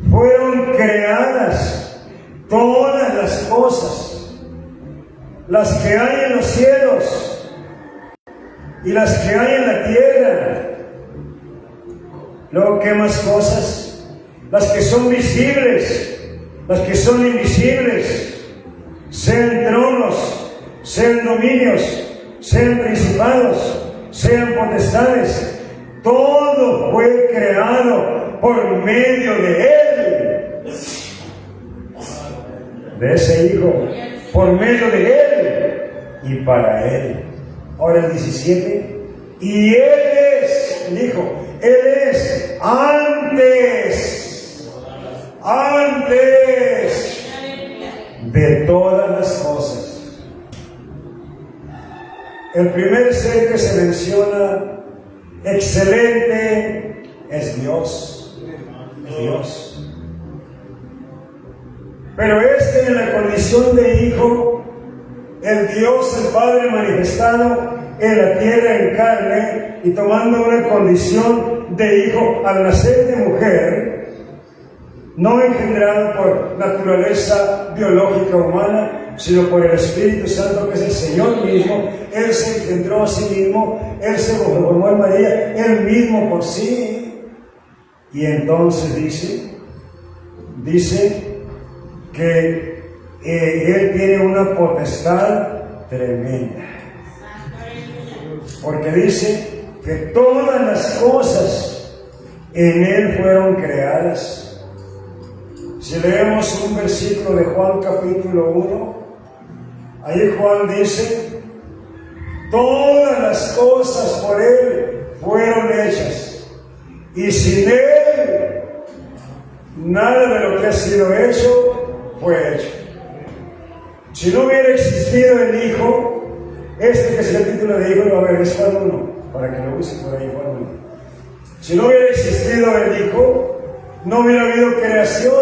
fueron creadas todas las cosas, las que hay en los cielos y las que hay en la tierra. Luego, ¿qué más cosas? Las que son visibles, las que son invisibles, sean tronos, sean dominios, sean principados, sean potestades. Todo fue creado por medio de Él, de ese Hijo, por medio de Él y para Él. Ahora el 17. Y Él es, el Hijo, Él es antes de todas las cosas. El primer ser que se menciona excelente es Dios. Es Dios. Pero en la condición de Hijo, el Dios, el Padre manifestado en la tierra en carne y tomando una condición de Hijo al nacer de mujer, no engendrado por naturaleza biológica humana, sino por el Espíritu Santo, que es el Señor mismo. Él se engendró a sí mismo, Él se formó en María, Él mismo por sí. Y entonces dice que Él tiene una potestad tremenda, porque dice que todas las cosas en Él fueron creadas. Si leemos un versículo de Juan capítulo 1, ahí Juan dice: todas las cosas por Él fueron hechas. Y sin Él, nada de lo que ha sido hecho fue hecho. Si no hubiera existido el Hijo, que es el título de Hijo, a ver, es Juan 1, para que lo use por ahí, Juan 1. Si no hubiera existido el Hijo, no hubiera habido creación,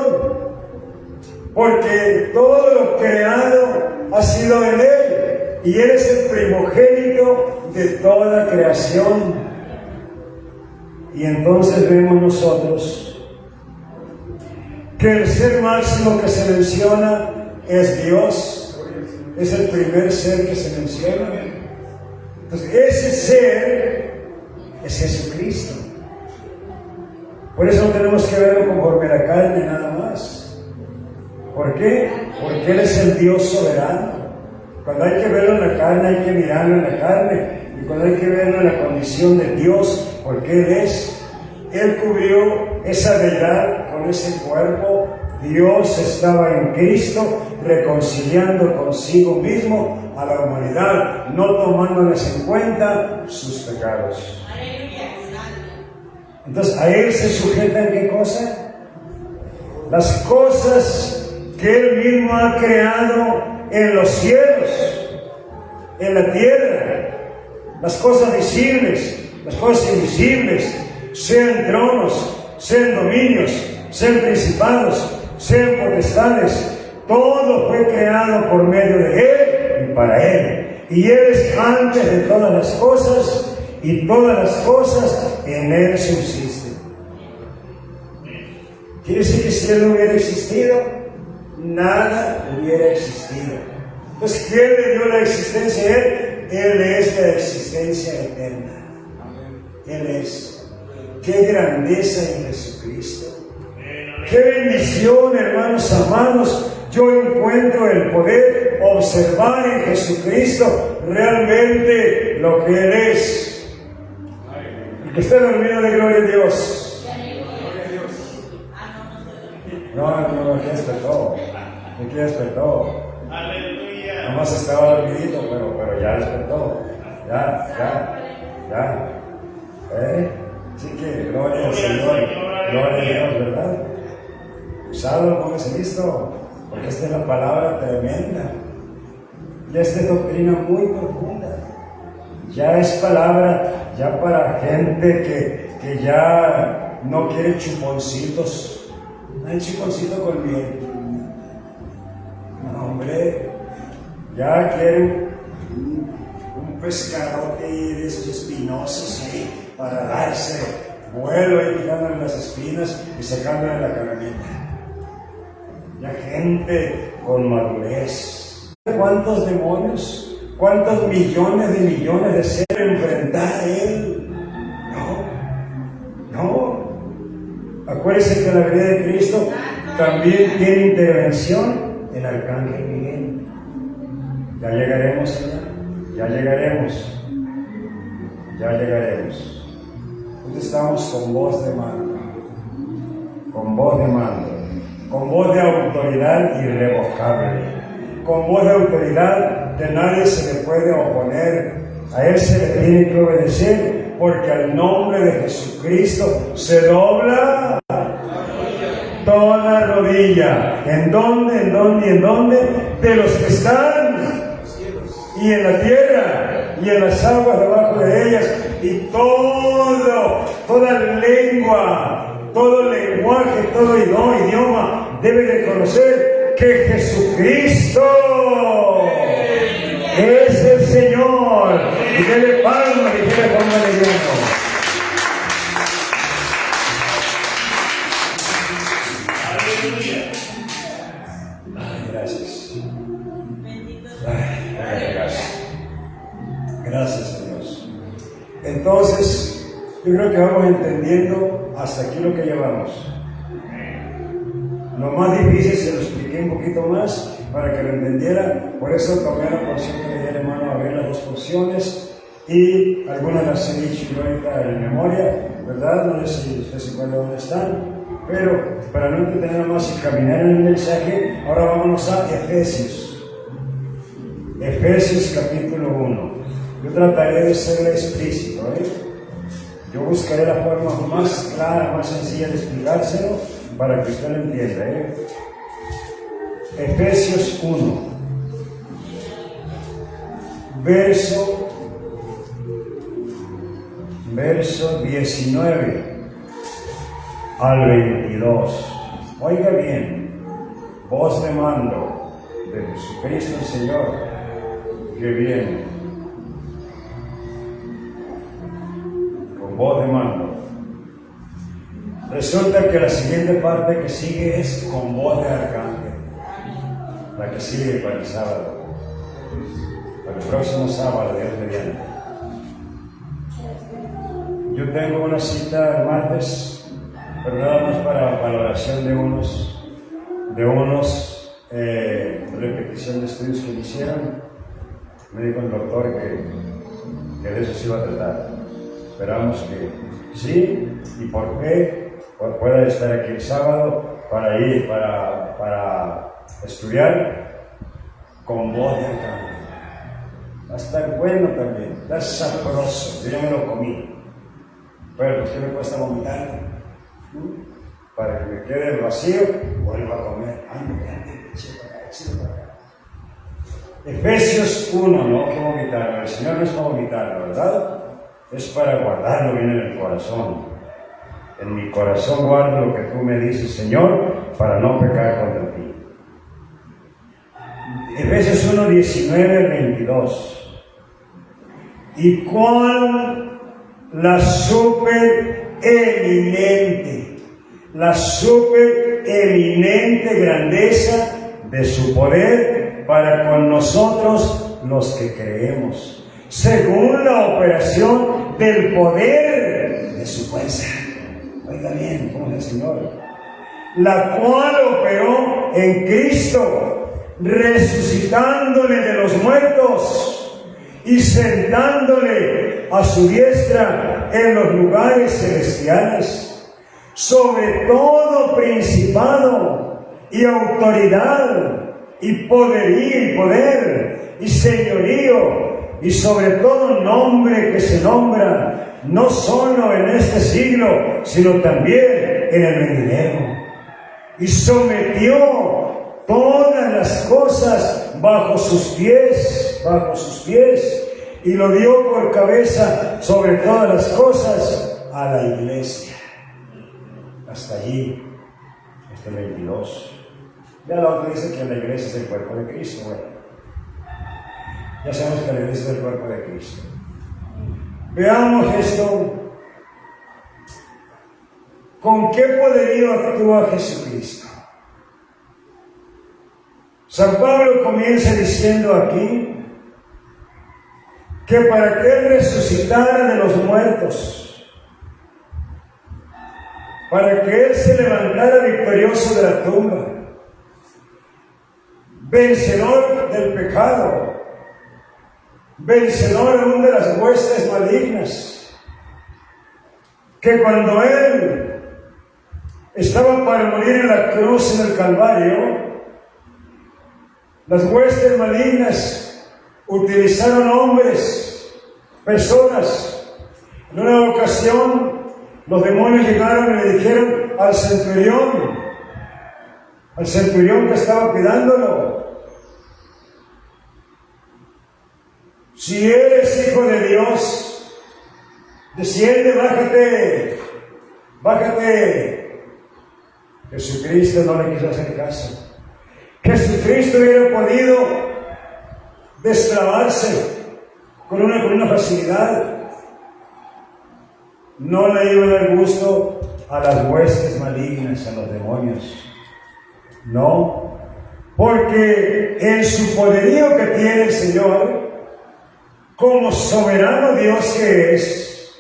porque todo lo creado ha sido en Él, y Él es el primogénito de toda creación. Y entonces vemos nosotros que el ser máximo que se menciona es Dios. Es el primer ser que se menciona. Entonces, ese ser es Jesucristo. Por eso no tenemos que verlo conforme a la carne nada más. ¿Por qué? Porque Él es el Dios soberano. Cuando hay que verlo en la carne, hay que mirarlo en la carne. Y cuando hay que verlo en la condición de Dios, porque Él es, Él cubrió esa deidad con ese cuerpo. Dios estaba en Cristo reconciliando consigo mismo a la humanidad, no tomándoles en cuenta sus pecados. Entonces, ¿a Él se sujetan qué cosa? Las cosas que Él mismo ha creado en los cielos, en la tierra, las cosas visibles, las cosas invisibles, sean tronos, sean dominios, sean principados, sean potestades, todo fue creado por medio de Él y para Él. Y Él es antes de todas las cosas, y todas las cosas en Él subsisten. Quiere decir que si Él no hubiera existido, nada hubiera existido. Entonces, ¿quién le dio la existencia a Él? Él es la existencia eterna. Él es. ¡Qué grandeza en Jesucristo! ¡Qué bendición, hermanos amados! Yo encuentro el poder observar en Jesucristo realmente lo que Él es. El que está dormido de gloria a Dios. No, aquí despertó. Aquí despertó. Nomás estaba dormidito, pero ya despertó. Ya. Así que gloria al Señor, gloria a Dios, ¿verdad? Usado, póngase listo, porque esta es la palabra tremenda. Ya esta es doctrina muy profunda. Ya es palabra, ya para gente que ya no quiere chuponcitos. No hay chuponcito con miel. No, hombre, ya quieren un pescadote de esos espinosos ahí para darse vuelo ahí quitándole las espinas y sacándole la caramita. Ya gente con madurez. ¿Cuántos demonios? ¿Cuántos millones de seres enfrentar a Él? No. Acuérdense que la vida de Cristo también tiene intervención el arcángel Miguel. Ya llegaremos allá. Ya llegaremos. Entonces estamos con voz de mando. Con voz de autoridad irrevocable, con voz de autoridad que nadie se le puede oponer. A Él se le tiene que obedecer, porque al nombre de Jesucristo se dobla toda rodilla. ¿En dónde? De los que están y en la tierra y en las aguas debajo de ellas, y toda lengua, todo lenguaje, todo idioma debe de conocer que Jesucristo es el Señor. Y dele palma y dele palma de Dios. Ay, gracias. Gracias a Dios. Entonces, yo creo que vamos entendiendo hasta aquí lo que llevamos. Lo más difícil se lo expliqué un poquito más para que lo entendiera. Por eso tomé la porción que le di al hermano a ver las dos porciones, y algunas las he dicho yo ahorita en memoria, ¿verdad? No sé si usted se acuerda dónde están, pero para no entretener más y caminar en el mensaje, ahora vámonos a Efesios. Efesios capítulo 1. Yo trataré de ser explícito, Yo buscaré la forma más clara, más sencilla de explicárselo para que usted lo entienda. Efesios 1, verso 19 al 22. Oiga bien, voz de mando de Jesucristo el Señor que viene. Con voz de mando. Resulta que la siguiente parte que sigue es con voz de arcángel. La que sigue para el sábado. Para el próximo sábado, Dios mediante. Yo tengo una cita el martes, pero nada más para valoración de unos repetición de estudios que me hicieron. Me dijo el doctor que de eso se iba a tratar. Esperamos que sí, y por qué pueda estar aquí el sábado para ir, para estudiar con voz de arcángel. Va a estar bueno también, está sabroso, yo ya me lo comí. Pero pues que me cuesta vomitar, para que me quede el vacío, vuelvo a comer. Efesios 1, no que vomitarlo. El Señor no es para vomitarlo, ¿verdad? Es para guardarlo bien en el corazón. En mi corazón guardo lo que tú me dices, Señor, para no pecar contra ti. Efesios 1, 19 al 22. Y cuán la super eminente grandeza de su poder para con nosotros los que creemos, según la operación del poder de su fuerza. Oiga bien, como es el Señor, la cual operó en Cristo, resucitándole de los muertos y sentándole a su diestra en los lugares celestiales, sobre todo principado y autoridad y poder y señorío, y sobre todo nombre que se nombra no solo en este siglo, sino también en el venidero. Y sometió todas las cosas bajo sus pies, y lo dio por cabeza sobre todas las cosas a la iglesia. Hasta allí, hasta el 22. Ya lo que dice que la iglesia es el cuerpo de Cristo. Bueno, ya sabemos que la iglesia es el cuerpo de Cristo. Veamos esto. ¿Con qué poderío actúa Jesucristo? San Pablo comienza diciendo aquí que para que Él resucitara de los muertos, para que Él se levantara victorioso de la tumba, vencedor del pecado, vencedor aún de las huestes malignas, que cuando Él estaba para morir en la cruz en el Calvario, las huestes malignas utilizaron hombres, personas. En una ocasión, los demonios llegaron y le dijeron al centurión que estaba cuidándolo: si eres hijo de Dios, desciende, bájate. Jesucristo no le quiso hacer caso. Jesucristo hubiera podido destrabarse con una facilidad. No le iba a dar gusto a las huestes malignas, a los demonios. No, porque en su poderío que tiene el Señor, como soberano Dios que es,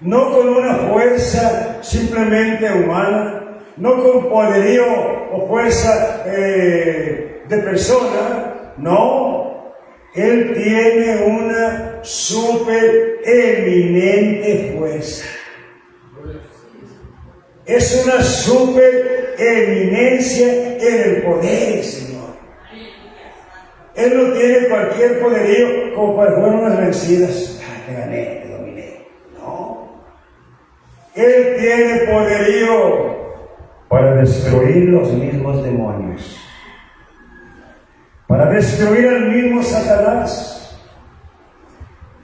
no con una fuerza simplemente humana, no con poderío o fuerza de persona, no. Él tiene una super eminente fuerza. Es una super eminencia en el poder, Señor. Él no tiene cualquier poderío como para jugar unas vencidas. Te gané, te dominé. No. Él tiene poderío para destruir los mismos demonios, para destruir al mismo Satanás.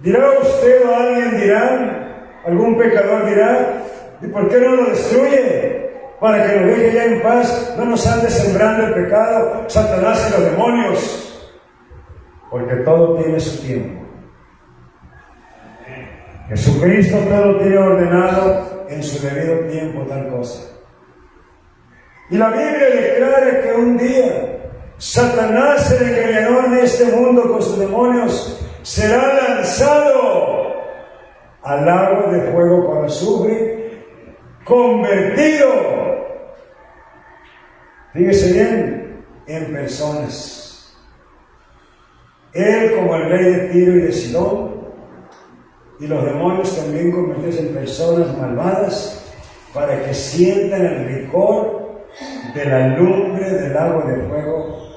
Dirá usted o alguien dirá, algún pecador dirá, ¿y por qué no lo destruye? Para que lo deje ya en paz, no nos ande sembrando el pecado, Satanás y los demonios. Porque todo tiene su tiempo. Jesucristo todo tiene ordenado en su debido tiempo tal cosa. Y la Biblia declara que un día Satanás, el engañador de este mundo con sus demonios, será lanzado al lago de fuego con azufre, convertido, fíjese bien, en personas. Él como el rey de Tiro y de Sidón, y los demonios también convertidos en personas malvadas, para que sientan el licor de la lumbre del lago de fuego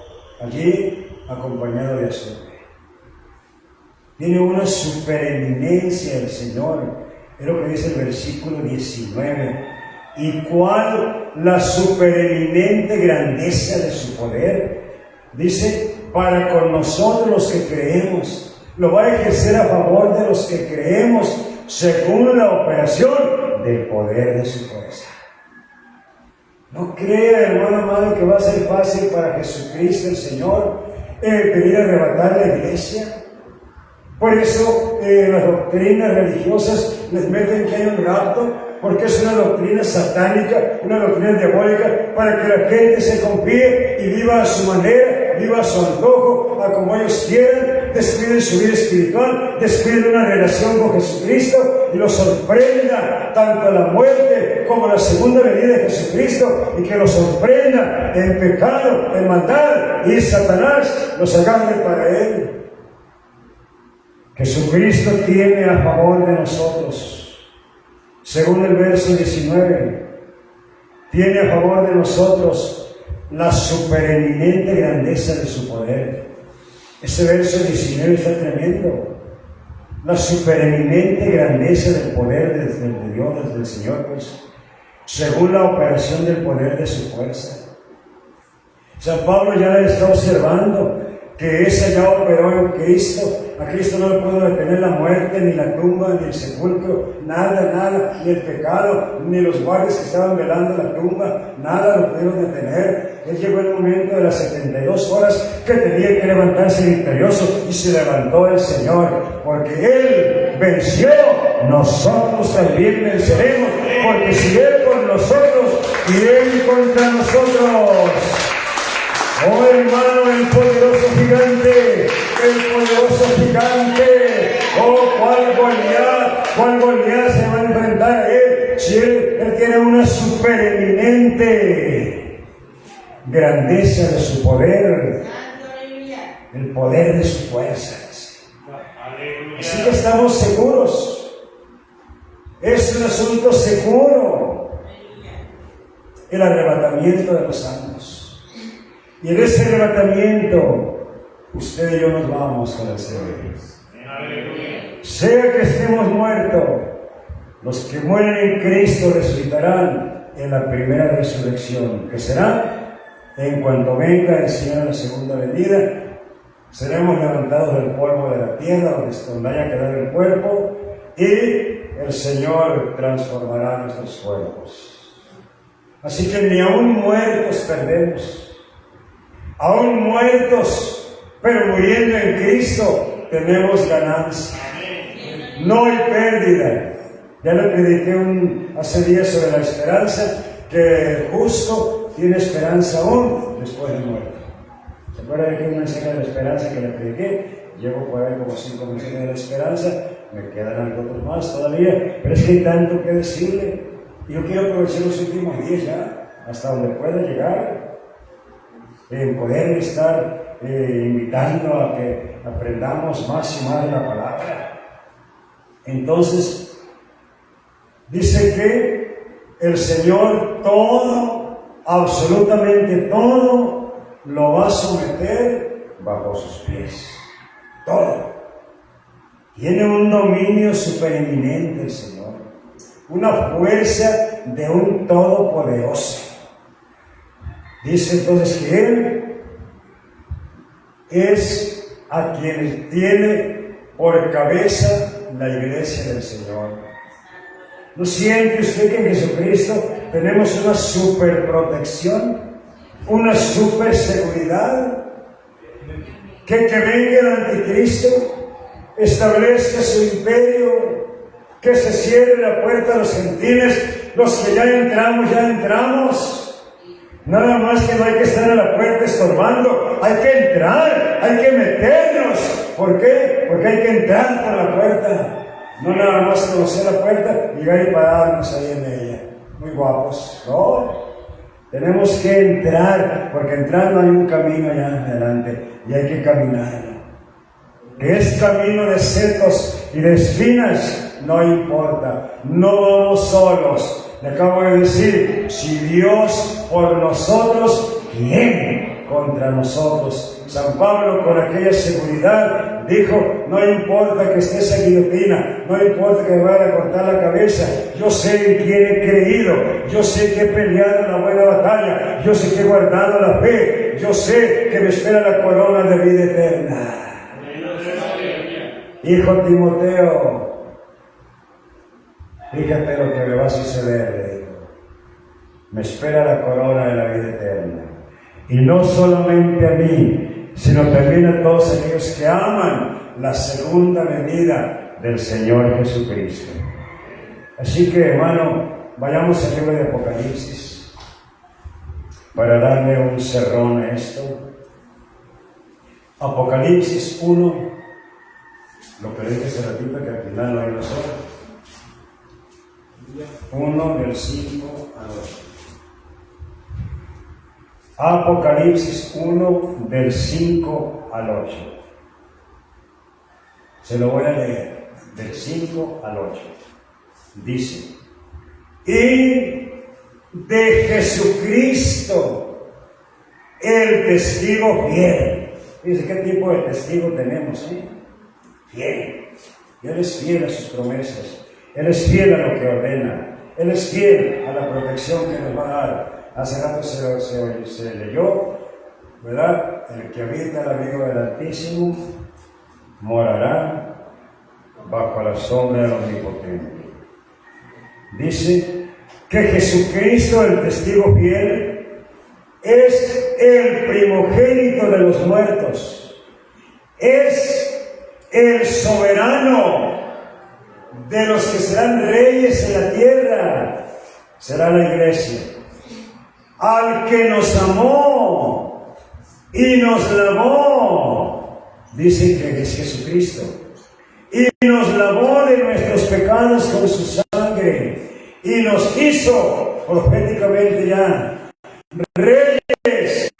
allí acompañado de azufre. Tiene una supereminencia el Señor, es lo que dice el versículo 19. ¿Y cuál la supereminente grandeza de su poder? Dice, para con nosotros los que creemos. Lo va a ejercer a favor de los que creemos, según la operación del poder de su fuerza. No crea, hermano amado, que va a ser fácil para Jesucristo el Señor venir a arrebatar la iglesia. Por eso las doctrinas religiosas les meten que hay un rapto, porque es una doctrina satánica, una doctrina diabólica, para que la gente se confíe y viva a su manera, viva a su antojo, a como ellos quieran, descuiden su vida espiritual, descuiden una relación con Jesucristo y los sorprenda tanto la muerte como la segunda venida de Jesucristo, y que los sorprenda en pecado, en maldad, y Satanás los agarre para él. Jesucristo tiene a favor de nosotros, según el verso 19, tiene a favor de nosotros la supereminente grandeza de su poder. Ese verso 19 está tremendo. La supereminente grandeza del poder de Dios, desde el Señor, pues, según la operación del poder de su fuerza. San Pablo ya le está observando que esa ya operó en Cristo. A Cristo no le pudo detener la muerte, ni la tumba, ni el sepulcro, nada, ni el pecado, ni los guardias que estaban velando la tumba, nada lo pudieron detener. Él llegó el momento de las 72 horas que tenía que levantarse victorioso, y se levantó el Señor, porque Él venció, nosotros también venceremos, porque si Él por nosotros, ¿quién contra nosotros? Oh hermano, el poderoso gigante, oh cuál Goliat se va a enfrentar a él, si él tiene una supereminente grandeza de su poder, el poder de sus fuerzas. Así que estamos seguros, es un asunto seguro, el arrebatamiento de los santos. Y en ese arrebatamiento, usted y yo nos vamos con el Señor. Sea que estemos muertos, los que mueren en Cristo resucitarán en la primera resurrección, que será en cuanto venga el Señor en la segunda venida. Seremos levantados del polvo de la tierra, donde haya quedado el cuerpo, y el Señor transformará nuestros cuerpos. Así que ni aún muertos perdemos. Aún muertos, pero muriendo en Cristo, tenemos ganancia. No hay pérdida. Ya le prediqué hace días sobre la esperanza, que el justo tiene esperanza aún después de muerto. ¿Se acuerdan de que un mensaje de la esperanza que le prediqué? Llevo por ahí como 5 mensajes de la esperanza, me quedan algunos más todavía, pero es que hay tanto que decirle. Yo quiero aprovechar los últimos días ya, hasta donde pueda llegar, en poder estar invitando a que aprendamos más y más de la palabra. Entonces, dice que el Señor todo, absolutamente todo, lo va a someter bajo sus pies. Todo. Tiene un dominio supereminente el Señor. una fuerza de un todopoderoso. Dice entonces que Él es a quien tiene por cabeza la iglesia del Señor. ¿No siente usted que en Jesucristo tenemos una super protección, una super seguridad? Que venga el anticristo, establezca su imperio, que se cierre la puerta a los gentiles, los que ya entramos. Nada más que no hay que estar en la puerta estorbando, hay que entrar, hay que meternos. ¿Por qué? Porque hay que entrar por la puerta. No nada más conocer la puerta y llegar y pararnos ahí en ella. Muy guapos. No, tenemos que entrar, porque entrando hay un camino allá adelante y hay que caminarlo. Que es camino de setos y de espinas, no importa. No vamos solos. Le acabo de decir, si Dios por nosotros, ¿quién contra nosotros? San Pablo con aquella seguridad dijo, no importa que esté esa guillotina, no importa que me vaya a cortar la cabeza, yo sé en quién he creído, yo sé que he peleado la buena batalla, yo sé que he guardado la fe, yo sé que me espera la corona de vida eterna. Hijo Timoteo, fíjate lo que me va a suceder, le digo. Me espera la corona de la vida eterna. Y no solamente a mí, sino también a todos aquellos que aman la segunda venida del Señor Jesucristo. Así que, hermano, vayamos al libro de Apocalipsis para darle un cerrón a esto. Apocalipsis 1, lo que dije hace ratito, que al final no hay nosotros. 1 del 5 al 8. Apocalipsis 1 del 5 al 8. Se lo voy a leer, del 5 al 8. Dice, y de Jesucristo, el testigo fiel. Dice, ¿qué tipo de testigo tenemos? Fiel. Y Él es fiel a sus promesas. Él es fiel a lo que ordena. Él es fiel a la protección que nos va a dar. Hace rato se leyó, ¿verdad? El que habita el abrigo del Altísimo morará bajo la sombra del Omnipotente. Dice que Jesucristo, el testigo fiel, es el primogénito de los muertos. Es el soberano de los que serán reyes en la tierra. Será la iglesia. Al que nos amó y nos lavó, dice que es Jesucristo, y nos lavó de nuestros pecados con su sangre, y nos hizo proféticamente ya reyes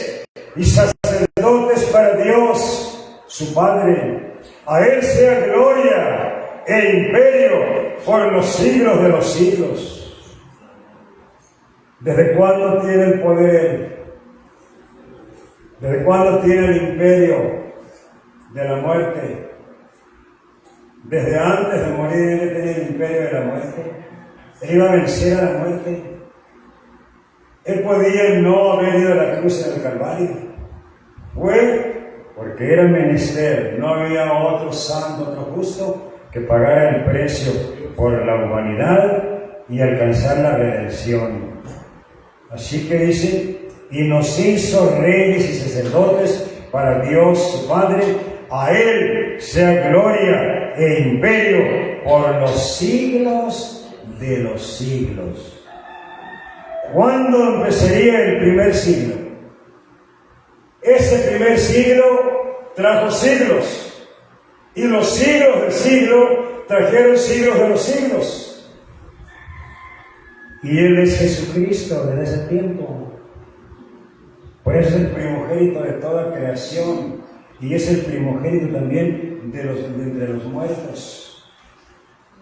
y sacerdotes para Dios, su Padre. A Él sea gloria e imperio por los siglos de los siglos. ¿Desde cuándo tiene el poder? ¿Desde cuándo tiene el imperio de la muerte? Desde antes de morir Él tenía el imperio de la muerte. Él iba a vencer a la muerte. Él podía no haber ido a la cruz del Calvario. Fue porque era menester, no había otro santo, otro justo que pagara el precio por la humanidad y alcanzar la redención. Así que dice, y nos hizo reyes y sacerdotes para Dios su Padre. A Él sea gloria e imperio por los siglos de los siglos. ¿Cuándo empezaría el primer siglo? Ese primer siglo trajo siglos, y los siglos del siglo trajeron siglos de los siglos. Y Él es Jesucristo desde ese tiempo. Por eso es el primogénito de toda creación. Y es el primogénito también de entre los muertos.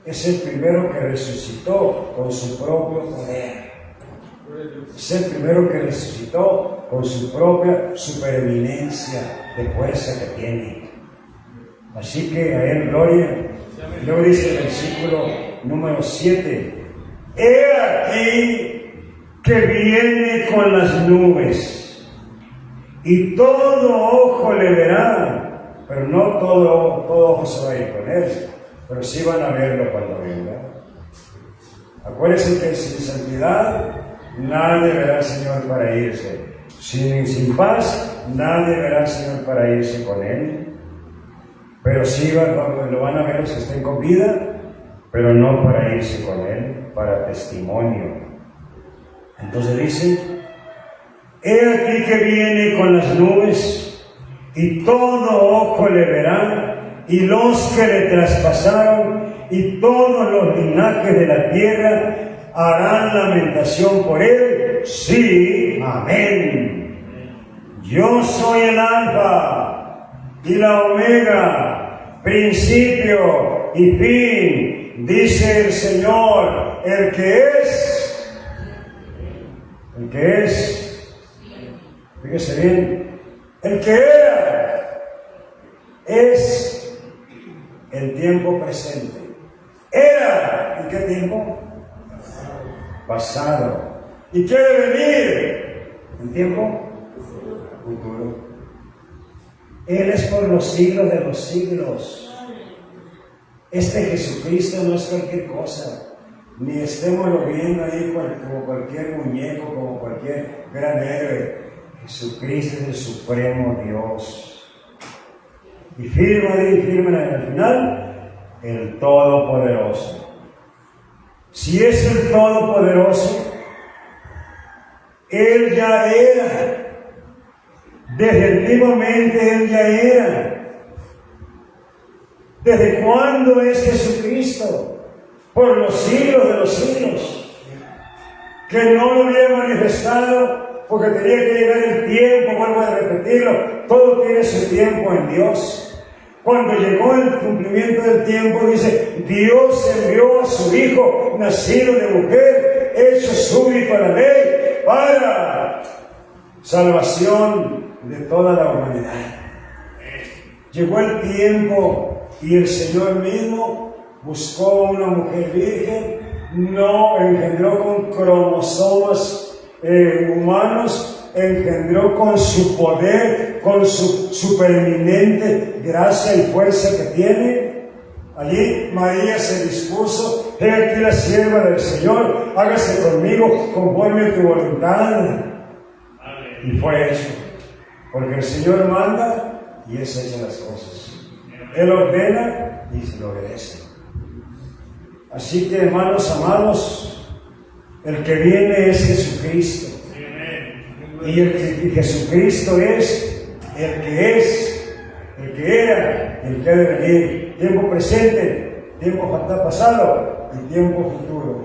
Es el primero que resucitó con su propio poder. Es el primero que resucitó con su propia supereminencia de fuerza que tiene. Así que a Él gloria. Luego dice el versículo número 7. he aquí que viene con las nubes, y todo ojo le verá, pero no todo ojo se va a ir con él, pero sí van a verlo cuando venga. Acuérdense que sin santidad nadie verá al Señor para irse. Sin paz nadie verá al Señor para irse con Él. Pero sí lo van a ver los que estén con vida, pero no para irse con Él, para testimonio. Entonces dice, he aquí que viene con las nubes, y todo ojo le verá, y los que le traspasaron, y todos los linajes de la tierra harán lamentación por él. Sí, amén. Yo soy el Alfa y la Omega, principio y fin, dice el Señor, el que es, fíjese bien, el que era, es el tiempo presente. Era, ¿en qué tiempo? Pasado. ¿Y quiere venir? ¿En tiempo? Futuro. Él es por los siglos de los siglos. Este Jesucristo no es cualquier cosa, ni estémoslo viendo ahí como cualquier muñeco, como cualquier gran héroe. Jesucristo es el supremo Dios. Y firma al final, el Todopoderoso. Si es el Todopoderoso, Él ya era. Desde antiguamente Él ya era. ¿Desde cuándo es Jesucristo? Por los siglos de los siglos. Que no lo había manifestado porque tenía que llegar el tiempo, vuelvo a repetirlo, todo tiene su tiempo en Dios. Cuando llegó el cumplimiento del tiempo, dice, Dios envió a su Hijo, nacido de mujer, hecho súbdito a la ley, para salvación de toda la humanidad. Llegó el tiempo y el Señor mismo buscó una mujer virgen, no engendró con cromosomas humanos, engendró con su poder, con su supereminente gracia y fuerza que tiene. Allí María se dispuso, he aquí la sierva del Señor, hágase conmigo conforme a tu voluntad. Y fue hecho, porque el Señor manda y Él echa las cosas. Él ordena y se lo obedece. Así que, hermanos amados, el que viene es Jesucristo. Y el que Jesucristo es, el que era, el que ha de venir. Tiempo presente, tiempo pasado y tiempo futuro.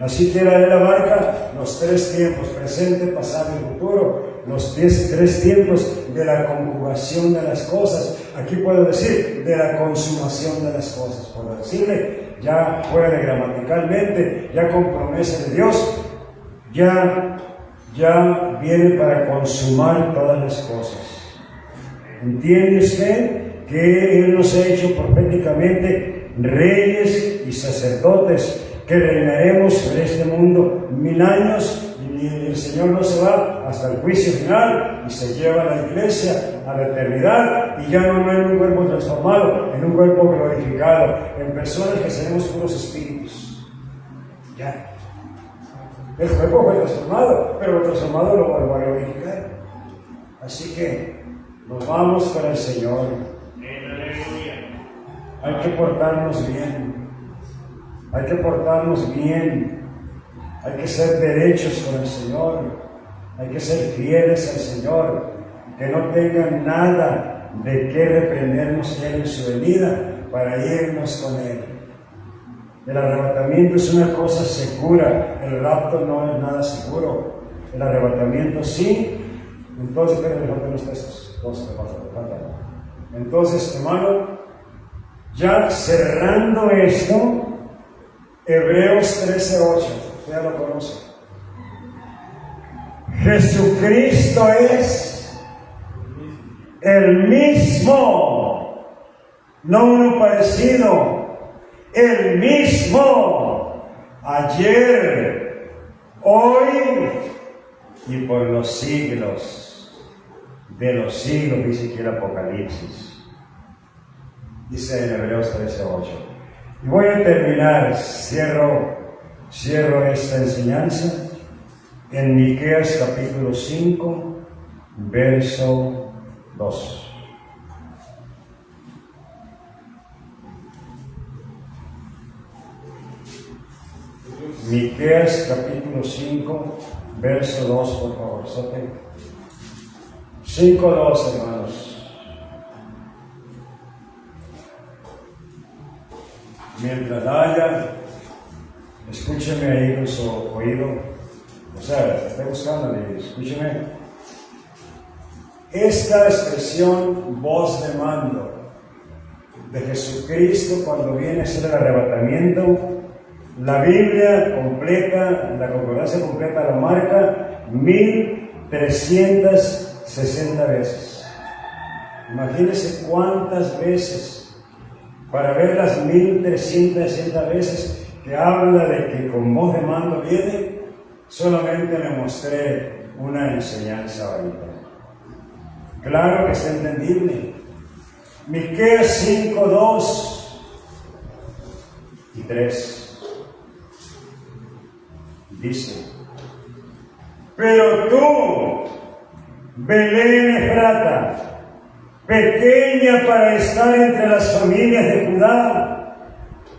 Así que Él abarca los tres tiempos, presente, pasado y futuro, los tres tiempos de la conjugación de las cosas. Aquí puedo decir, de la consumación de las cosas, por decirle, ya fuera de gramaticalmente, ya con promesa de Dios, ya viene para consumar todas las cosas. ¿Entiende usted que Él nos ha hecho proféticamente reyes y sacerdotes, que reinaremos sobre este mundo 1000 años y el Señor no se va hasta el juicio final y se lleva a la iglesia a la eternidad y ya no en un cuerpo transformado, en un cuerpo glorificado, en personas que seremos puros espíritus? Ya. El cuerpo fue transformado, pero lo transformado lo va a glorificar. Así que nos vamos para el Señor. Hay que portarnos bien. Hay que portarnos bien. Hay que ser derechos con el Señor. Hay que ser fieles al Señor. Que no tengan nada de qué reprendernos Él en su venida para irnos con Él. El arrebatamiento es una cosa segura, el rapto no es nada seguro. El arrebatamiento sí. Entonces, pero le faltan los textos. Entonces, hermano, ya cerrando esto, Hebreos 13:8, ya lo conoce. Jesucristo es el mismo, no uno parecido, el mismo ayer, hoy y por los siglos de los siglos, dice aquí el Apocalipsis. Dice en Hebreos 13:8. Y voy a terminar, cierro esta enseñanza en Miqueas capítulo 5, verso 2. Miqueas capítulo 5, verso 2, por favor. 5:2, hermanos. Mientras haya, escúcheme ahí con su oído. O sea, está buscando, escúcheme. Esta expresión, voz de mando, de Jesucristo cuando viene a hacer el arrebatamiento, la Biblia completa, la concordancia completa la marca 1360 veces. Imagínense cuántas veces, para ver las 1360 veces que habla de que con voz de mando viene, solamente le mostré una enseñanza ahorita. Claro que es entendible. Miqueas 5:2 y 3 dice: pero tú, Belén Efrata, pequeña para estar entre las familias de Judá,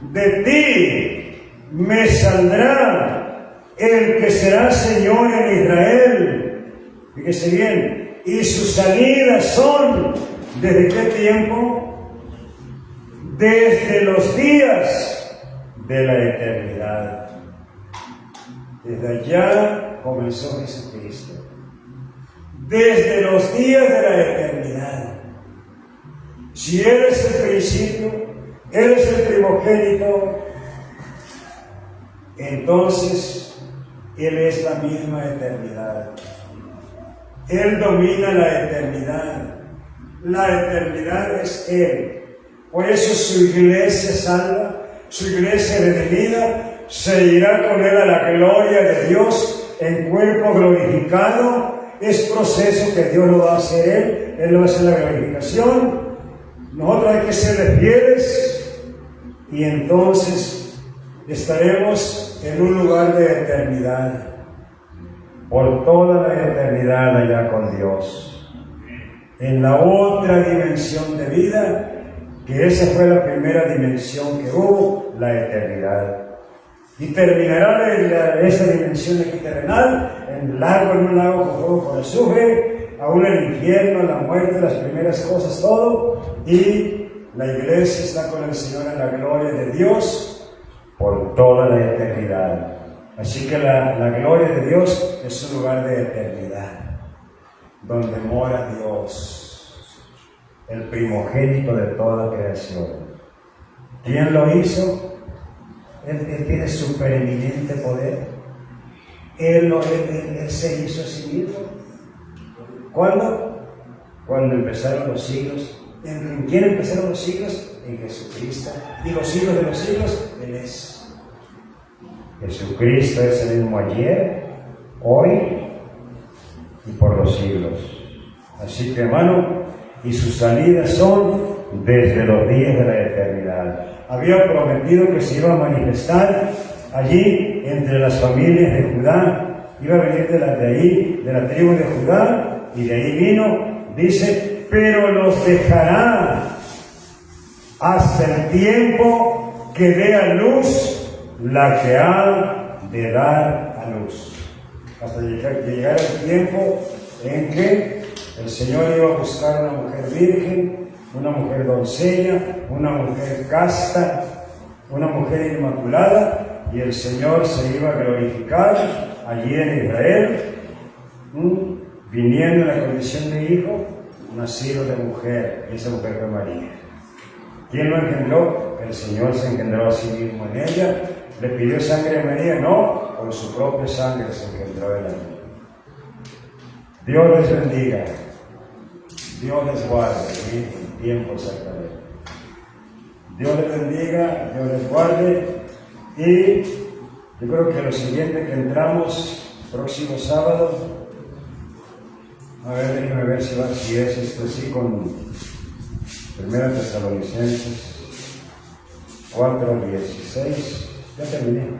de ti me saldrá el que será Señor en Israel. Fíjese bien, y sus salidas son, ¿desde qué tiempo? Desde los días de la eternidad. Desde allá comenzó Jesucristo. Desde los días de la eternidad. Si Él es el principio, Él es el primogénito, entonces Él es la misma eternidad. Él domina la eternidad. La eternidad es Él. Por eso su iglesia salva, su iglesia redimida, se irá con Él a la gloria de Dios en cuerpo glorificado. Es proceso que Dios lo va a hacer Él lo va a hacer la glorificación. Nosotros hay que ser fieles y entonces estaremos en un lugar de eternidad, por toda la eternidad allá con Dios, en la otra dimensión de vida, que esa fue la primera dimensión que hubo, la eternidad. Y terminará esa dimensión aquí terrenal, en un lago con fuego por azufre, aún el infierno, la muerte, las primeras cosas, todo, y la iglesia está con el Señor en la gloria de Dios por toda la eternidad. Así que la gloria de Dios es un lugar de eternidad, donde mora Dios, el primogénito de toda creación. ¿Quién lo hizo? Él tiene supereminente poder. Él se hizo a sí mismo. ¿Cuándo? Cuando empezaron los siglos. ¿En quién empezaron los siglos? En Jesucristo. Y los siglos de los siglos, Él es. Jesucristo es el mismo ayer, hoy y por los siglos. Así que, hermano, y sus salidas son desde los días de la eternidad. Había prometido que se iba a manifestar allí entre las familias de Judá. Iba a venir de la tribu de Judá. Y de ahí vino, dice, pero los dejará hasta el tiempo que dé a luz la que ha de dar a luz. Hasta llegar el tiempo en que el Señor iba a buscar una mujer virgen, una mujer doncella, una mujer casta, una mujer inmaculada, y el Señor se iba a glorificar allí en Israel, viniendo en la condición de hijo, nacido de mujer, y esa mujer fue María. ¿Quién lo engendró? El Señor se engendró a sí mismo en ella. ¿Le pidió sangre a María? No, con su propia sangre se engendró en ella. Dios les bendiga, Dios les guarde, en tiempo exactamente. Dios les bendiga, Dios les guarde, y Yo creo que lo siguiente que entramos, próximo sábado, a ver, déjenme ver si es esto sí con 1 Tesalonicenses 4:16. Ya terminé.